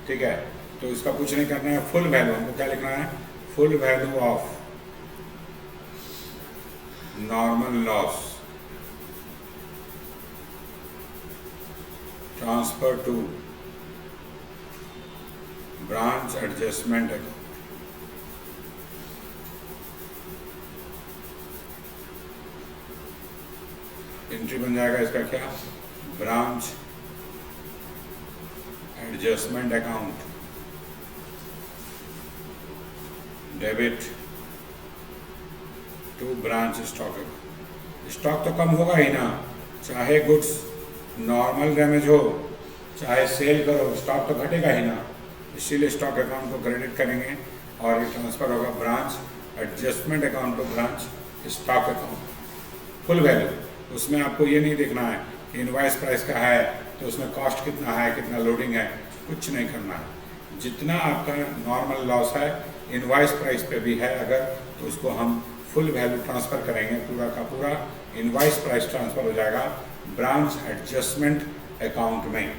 ठीक है, तो इसका कुछ नहीं करना है। फुल वैल्यू हमको क्या लिखना है, full value of normal loss transfer to branch adjustment account. Entry बन जाएगा इसका क्या, branch adjustment account debit to branch stock account. Stock तो कम होगा ही ना, चाहे गुड्स नॉर्मल डैमेज हो चाहे सेल करो, स्टॉक तो घटेगा ही ना। इसीलिए स्टॉक अकाउंट को क्रेडिट करेंगे और ये ट्रांसफ़र होगा branch adjustment account to branch stock account. Full value, उसमें आपको ये नहीं देखना है कि इनवाइस प्राइस का है तो उसमें कॉस्ट कितना है, कितना लोडिंग है, कुछ नहीं करना है। जितना आपका नॉर्मल लॉस है इनवाइस प्राइस पे भी है अगर, तो उसको हम फुल वैल्यू ट्रांसफ़र करेंगे, पूरा का पूरा इनवाइस प्राइस ट्रांसफ़र हो जाएगा ब्रांच एडजस्टमेंट अकाउंट में।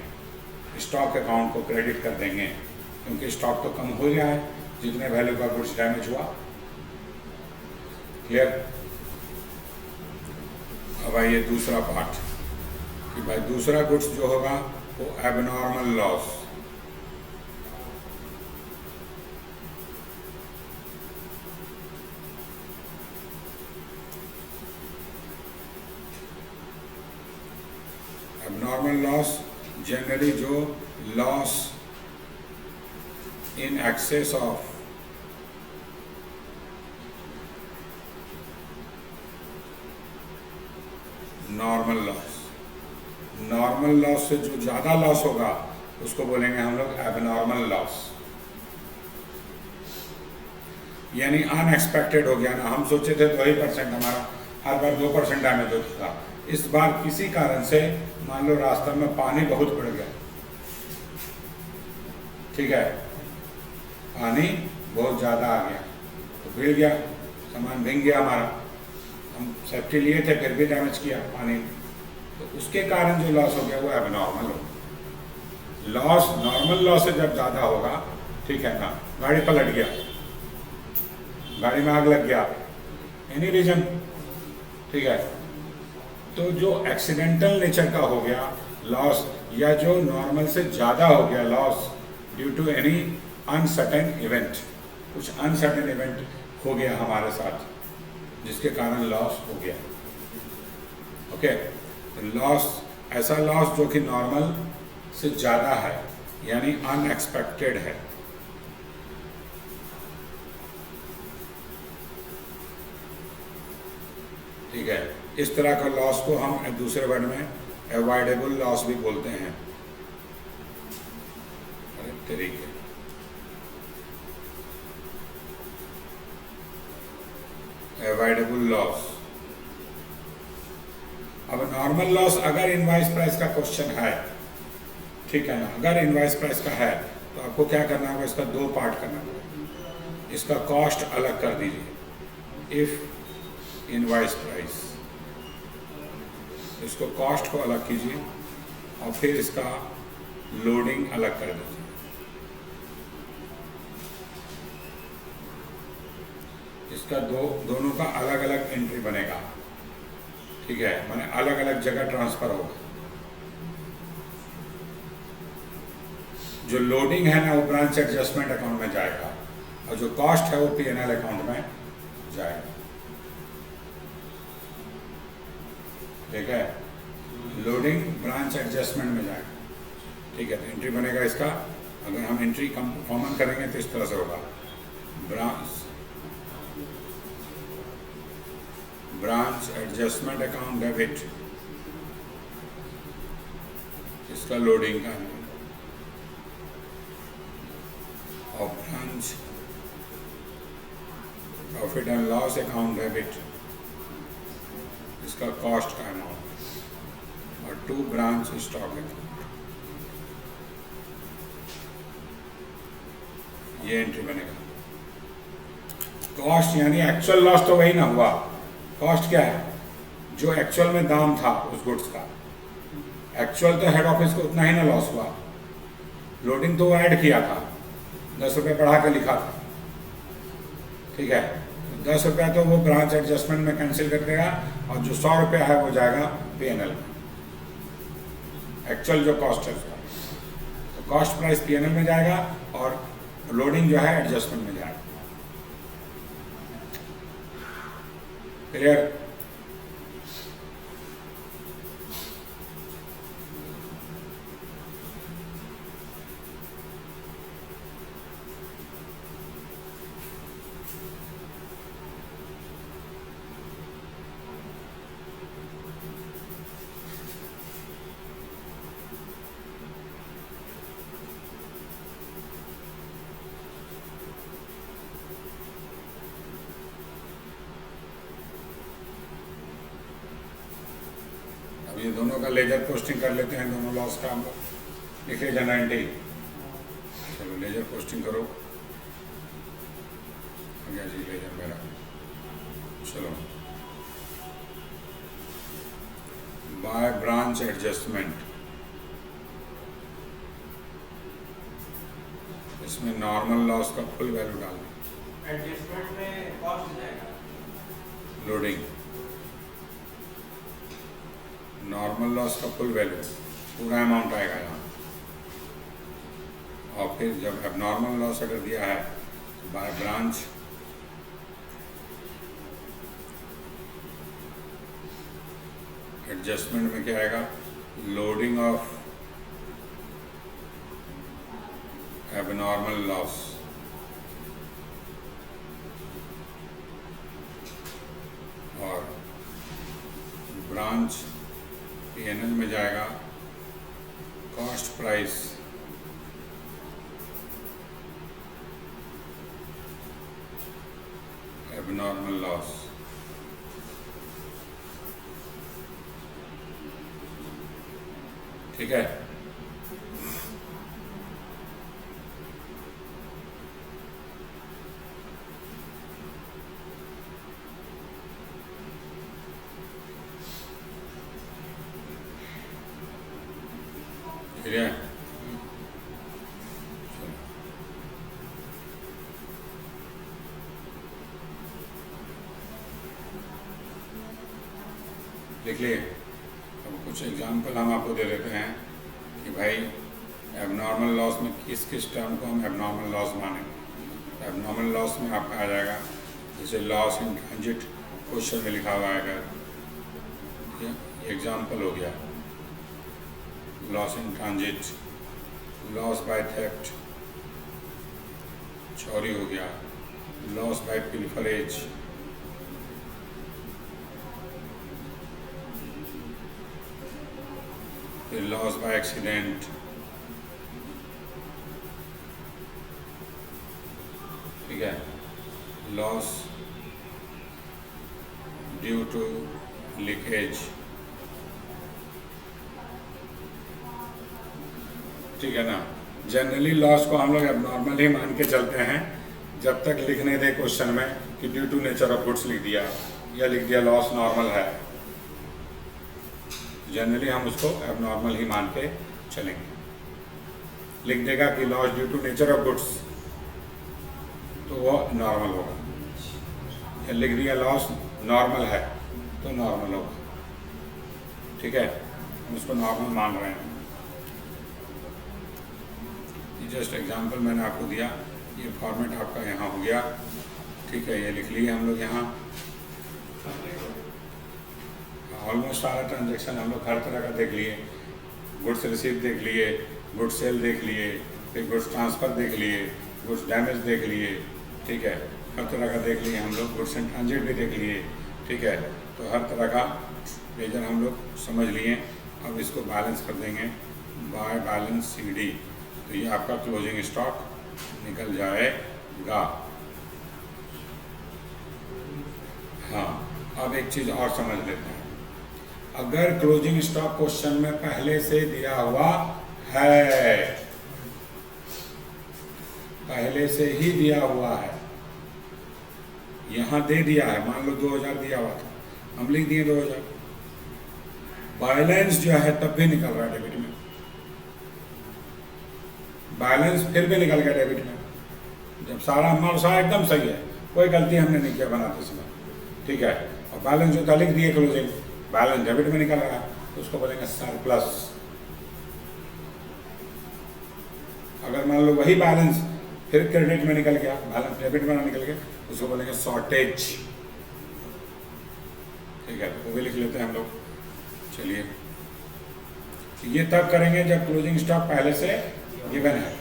स्टॉक अकाउंट को क्रेडिट कर देंगे क्योंकि स्टॉक तो कम हो गया है जितने वैल्यू का गुड्स डैमेज हुआ। क्लियर। अब आइए दूसरा पार्ट कि भाई दूसरा गुड्स जो होगा वो abnormal loss. Abnormal loss generally जो loss in excess of normal loss, normal loss से जो ज़्यादा लॉस होगा उसको बोलेंगे हम लोग एबनॉर्मल लॉस। यानी अनएक्सपेक्टेड हो गया ना, हम सोचे थे 2% हमारा हर बार 2% डैमेज होता था, इस बार किसी कारण से मान लो रास्ते में पानी बहुत बढ़ गया। ठीक है, पानी बहुत ज़्यादा आ गया तो गिर गया, सामान भीग गया हमारा, हम सेफ्टी लिए थे फिर भी डैमेज किया पानी, तो उसके कारण जो लॉस हो गया वो एबनॉर्मल हो। लॉस नॉर्मल लॉस से जब ज़्यादा होगा, ठीक है ना, गाड़ी पलट गया, गाड़ी में आग लग गया, एनी रीजन, ठीक है, तो जो एक्सीडेंटल नेचर का हो गया लॉस या जो नॉर्मल से ज़्यादा हो गया loss due to any uncertain event, कुछ अनसर्टेन इवेंट हो गया हमारे साथ जिसके कारण लॉस हो गया। ओके, तो लॉस ऐसा लॉस जो कि नॉर्मल से ज़्यादा है यानी अनएक्सपेक्टेड है। ठीक है, इस तरह का लॉस को हम दूसरे वर्ड में अवॉइडेबल लॉस भी बोलते हैं। अरे तरीके, अवॉइडेबल लॉस। अब नॉर्मल लॉस अगर इनवाइस प्राइस का क्वेश्चन है, ठीक है ना, अगर इनवाइस प्राइस का है तो आपको क्या करना होगा, इसका दो पार्ट करना होगा। इसका कॉस्ट अलग कर दीजिए, इफ इनवाइस प्राइस, इसको कॉस्ट को अलग कीजिए और फिर इसका लोडिंग अलग कर दीजिए। इसका दोनों का अलग अलग एंट्री बनेगा। ठीक है, माने अलग अलग जगह ट्रांसफर होगा। जो लोडिंग है ना वो ब्रांच एडजस्टमेंट अकाउंट में जाएगा और जो कॉस्ट है वो P&L अकाउंट में जाएगा। ठीक है, लोडिंग ब्रांच एडजस्टमेंट में जाएगा। ठीक है, तो एंट्री बनेगा इसका। अगर हम एंट्री कॉमन करेंगे तो इस तरह से होगा, ब्रांच एडजस्टमेंट अकाउंट डेबिट, इसका लोडिंग का है, और branch profit and loss account debit, इसका कॉस्ट का अमाउंट, और टू ब्रांच स्टॉक अकाउंट, ये एंट्री बनेगा। कॉस्ट यानी एक्चुअल लॉस तो वही ना हुआ। कॉस्ट क्या है? जो एक्चुअल में दाम था उस गुड्स का। एक्चुअल तो हेड ऑफिस को उतना ही ना लॉस हुआ, लोडिंग तो वो ऐड किया था, 10 रुपये बढ़ा के लिखा था। ठीक है, 10 रुपया तो वो ब्रांच एडजस्टमेंट में कैंसिल कर देगा, और जो 100 रुपया है वो जाएगा पीएनएल में, एक्चुअल जो कॉस्ट है उसका। तो कॉस्ट प्राइस पीएनएल में जाएगा और लोडिंग जो है एडजस्टमेंट में जाएगा। क्लियर? ये दोनों का लेजर पोस्टिंग कर लेते हैं, दोनों लॉस का हम लोग लिखे जाना एंट्री। चलो लेजर पोस्टिंग करो, गया जी लेजर मेरा। चलो, बाय ब्रांच एडजस्टमेंट, इसमें नॉर्मल लॉस का फुल वैल्यू डालना। एडजस्टमेंट में कॉस्ट जाएगा, लोडिंग नॉर्मल लॉस का फुल वैल्यू, पूरा अमाउंट आएगा यहाँ। और फिर जब एबनॉर्मल लॉस अगर दिया है बाय ब्रांच एडजस्टमेंट में क्या आएगा? लोडिंग ऑफ एबनॉर्मल लॉस, और ब्रांच पीएनएल में जाएगा कॉस्ट प्राइस एबनॉर्मल लॉस। ठीक है, ठीक है। देख लिए, अब कुछ एग्जाम्पल हम आपको दे देते हैं कि भाई एबनॉर्मल लॉस में किस किस टर्म को हम एबनॉर्मल लॉस मानेंगे। एबनॉर्मल लॉस में आपका आ जाएगा जैसे लॉस इन ट्रांजिट, क्वेश्चन में लिखा हुआ है, अगर ये एग्जाम्पल हो गया, loss in transit, loss by theft, चोरी हो गया, लॉस बाय पिलफरेज, फिर लॉस बाय एक्सीडेंट, ठीक है, लॉस ड्यू टू लीकेज, ठीक है ना। जनरली लॉस को हम लोग एबनॉर्मल ही मान के चलते हैं जब तक लिखने दे क्वेश्चन में कि due to nature of goods लिख दिया या लिख दिया लॉस नॉर्मल है, जनरली हम उसको एबनॉर्मल ही मान के चलेंगे। लिख देगा कि loss due to nature of goods तो वो नॉर्मल होगा, या लिख दिया लॉस नॉर्मल है तो नॉर्मल होगा, ठीक है, हम उसको नॉर्मल मान रहे हैं। जस्ट एग्जांपल मैंने आपको दिया, ये फॉर्मेट आपका यहाँ हो गया, ठीक है, ये लिख लिए हम लोग यहाँ। ऑलमोस्ट सारा ट्रांजेक्शन हम लोग हर तरह का देख लिए, गुड्स रिसीव देख लिए, गुड्स सेल देख लिए, फिर गुड्स ट्रांसफ़र देख लिए, गुड्स डैमेज देख लिए, ठीक है, हर तरह का देख लिए हम लोग, गुड्स इन ट्रांजिट भी देख लिए, ठीक है। तो हर तरह का लेजर हम लोग समझ लिए। अब इसको बैलेंस कर देंगे बाय बैलेंस CD, तो ये आपका क्लोजिंग स्टॉक निकल जाएगा। हाँ, अब एक चीज़ और समझ लेते हैं, अगर क्लोजिंग स्टॉक क्वेश्चन में पहले से दिया हुआ है, पहले से ही दिया हुआ है, यहाँ दे दिया है, मान लो 2000 दिया हुआ था, हम लिख दिए 2000, बैलेंस जो है तब भी निकल रहा है डेबिट में, बैलेंस फिर भी निकल गया डेबिट में, जब सारा अमाउंट सारा एकदम सही है, कोई गलती हमने नहीं किया बनाते समय, ठीक है। और बैलेंस जो था लिख दिए क्लोजिंग, बैलेंस डेबिट में निकल रहा है, तो उसको बोलेंगे सरप्लस। अगर मान लो वही बैलेंस फिर क्रेडिट में निकल गया, बैलेंस डेबिट में ना निकल गया, उसको बोलेंगे शॉर्टेज, ठीक है। वो भी लिख लेते हैं हम लोग। चलिए, ये तब करेंगे जब क्लोजिंग स्टॉक पहले से गिवन है।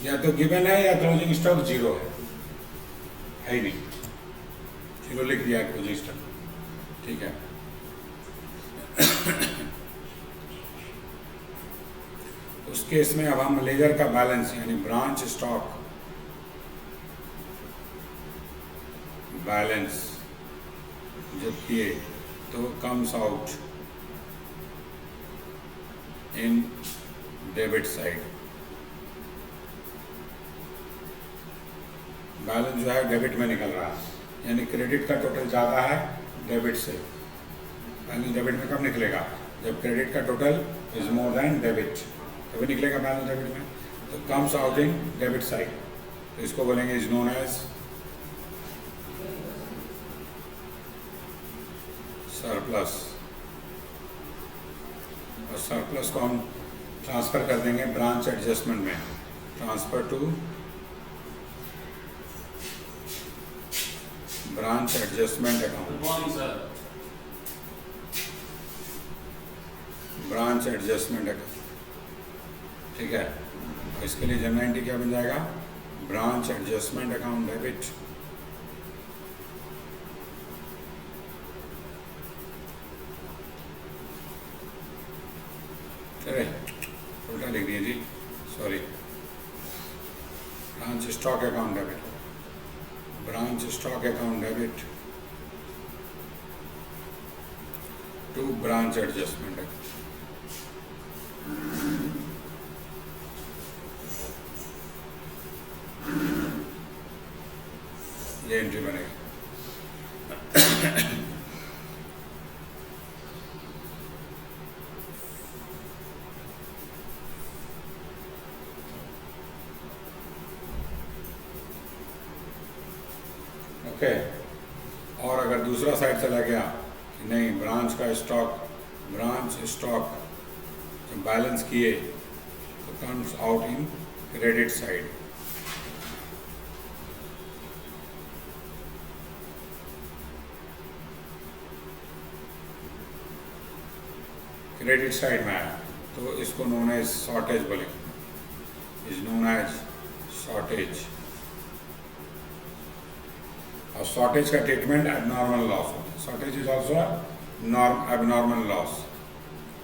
या तो गिवन है या क्लोजिंग स्टॉक जीरो है ही नहीं, जीरो लिख दिया है क्लोजिंग स्टॉक, ठीक है। उस केस में अब हम लेजर का बैलेंस यानी ब्रांच स्टॉक बैलेंस जब किए तो comes out in debit side. Balance जो है डेबिट में निकल रहा है, यानी क्रेडिट का टोटल ज़्यादा है डेबिट से। बैलेंस डेबिट में कब निकलेगा? जब क्रेडिट का total is more than debit, तभी निकलेगा बैलेंस डेबिट में। तो comes out in debit side, तो इसको बोलेंगे इज नोन एज सरप्लस। और सरप्लस को हम ट्रांसफ़र कर देंगे ब्रांच एडजस्टमेंट में, transfer to branch adjustment account, branch adjustment account, ठीक है। और इसके लिए जनरल एंट्री क्या बन जाएगा? Branch adjustment account debit. अरे उल्टा लिख दिए जी, sorry. Branch stock account debit, branch stock account debit to branch adjustment account। ये एंट्री बनेगी। ओके। और अगर दूसरा साइड चला गया कि नहीं, ब्रांच का स्टॉक, ब्रांच स्टॉक जब बैलेंस किए तो comes out in credit side. Credit side में आया तो इसको नोन एज शॉर्टेज बोलेंगे, इज नोन एज शॉर्टेज। और शॉर्टेज का ट्रीटमेंट एबनॉर्मल लॉस होता है। Shortage is also abnormal loss,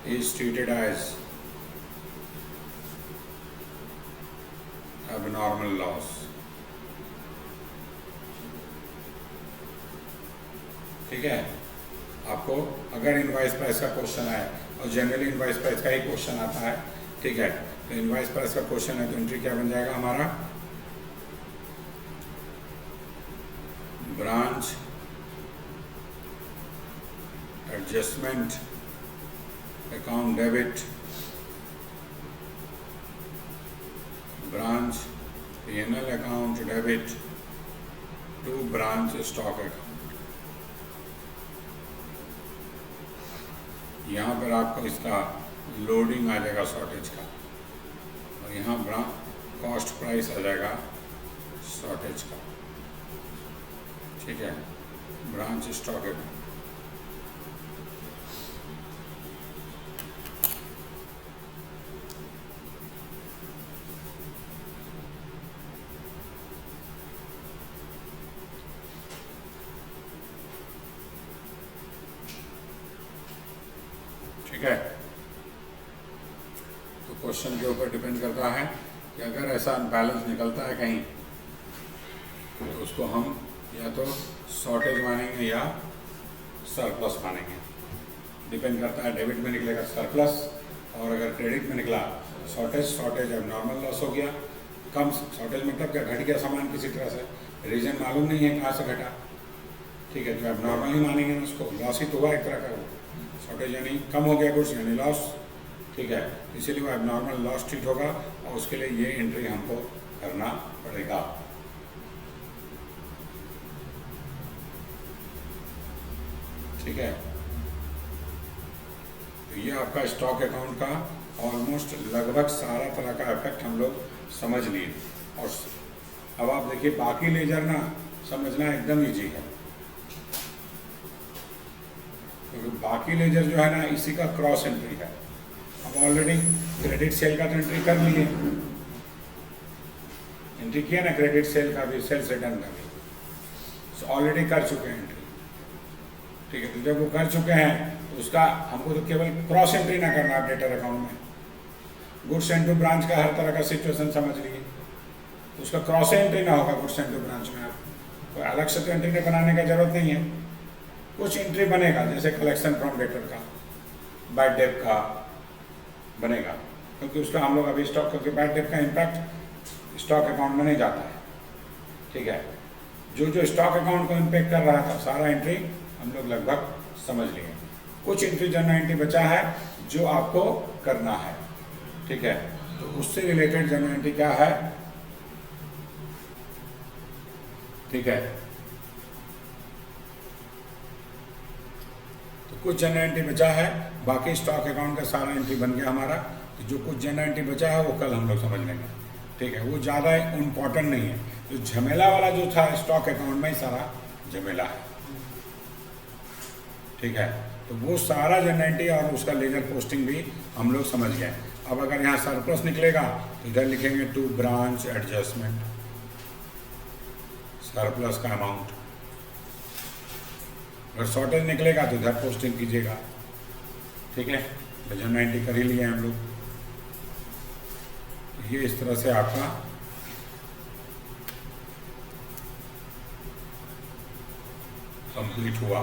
is treated as abnormal loss, ठीक है। आपको अगर इनवॉइस प्राइस का क्वेश्चन आए, और जनरली इनवॉइस प्राइस का ही क्वेश्चन आता है, ठीक है। तो इनवाइस प्राइस का क्वेश्चन है तो एंट्री क्या बन जाएगा हमारा, branch adjustment account debit branch P&L account debit to branch stock account. यहाँ पर आपको इसका लोडिंग आ जाएगा शॉर्टेज का, और यहाँ कॉस्ट प्राइस आ जाएगा शॉर्टेज का, ठीक है, ब्रांच स्टॉक अकाउंट। ठीक है। तो क्वेश्चन के ऊपर डिपेंड करता है कि अगर ऐसा अनबैलेंस निकलता है कहीं तो उसको हम या तो शॉर्टेज मानेंगे या सरप्लस मानेंगे। डिपेंड करता है, डेबिट में निकलेगा सरप्लस और अगर क्रेडिट में निकला शॉर्टेज। शॉर्टेज अब नॉर्मल लॉस हो गया, कम शॉर्टेज मतलब क्या, घट गया सामान किसी तरह से, रीजन मालूम नहीं है कहाँ से घटा, ठीक है। तो अब नॉर्मल ही मानेंगे उसको, लॉस ही तो हुआ एक तरह का, वो शॉर्टेज यानी कम हो गया कुछ यानी लॉस, ठीक है। इसीलिए वो अब नॉर्मल लॉस ट्रीट होगा और उसके लिए ये एंट्री हमको करना पड़ेगा। ठीक है। तो ये आपका स्टॉक अकाउंट का ऑलमोस्ट लगभग सारा तरह का इफेक्ट हम लोग समझ लिए। और अब आप देखिए बाकी लेजर ना समझना एकदम ईजी है, क्योंकि बाकी लेजर जो है ना इसी का क्रॉस एंट्री है। अब ऑलरेडी क्रेडिट सेल का तो एंट्री कर लिए, एंट्री किया ना क्रेडिट सेल का भी, सेल्स रिटर्न का भी, तो ऑलरेडी कर चुके हैं एंट्री, ठीक है। तो जब वो कर चुके हैं तो उसका हमको तो केवल क्रॉस एंट्री ना करना है डेटर अकाउंट में। गुड्स एंड टू ब्रांच का हर तरह का सिचुएशन समझ लिए, तो उसका क्रॉस एंट्री ना होगा गुड्स एंड टू ब्रांच में। आप कोई अलग से तो एंट्री बनाने का जरूरत नहीं है, कुछ एंट्री बनेगा जैसे कलेक्शन फ्रॉम डेटर का, बाय डेट का बनेगा, क्योंकि उसका हम लोग अभी स्टॉक, क्योंकि बाय डेट का इम्पैक्ट स्टॉक अकाउंट में नहीं जाता है, ठीक है। जो जो स्टॉक अकाउंट को इम्पैक्ट कर रहा था सारा एंट्री हम लोग लगभग समझ लिए। कुछ एंट्री जनरल एंट्री बचा है जो आपको करना है, ठीक है। तो उससे रिलेटेड जनरल एंट्री क्या है, ठीक है। तो कुछ जनरल एंट्री बचा है, बाकी स्टॉक अकाउंट का सारा एंट्री बन गया हमारा। तो जो कुछ जनरल एंट्री बचा है वो कल हम लोग समझ लेंगे, ठीक है। वो ज़्यादा इम्पोर्टेंट नहीं है, जो झमेला वाला जो था स्टॉक अकाउंट में ही सारा झमेला है, ठीक है। तो वो सारा जनरल एंट्री और उसका लेजर पोस्टिंग भी हम लोग समझ गए। अब अगर यहाँ सरप्लस निकलेगा तो इधर लिखेंगे टू ब्रांच एडजस्टमेंट, सरप्लस का अमाउंट। अगर शॉर्टेज निकलेगा तो इधर पोस्टिंग कीजिएगा, ठीक है। तो जनरल एंट्री कर ही लिए हम लोग। ये इस तरह से आपका कंप्लीट हुआ।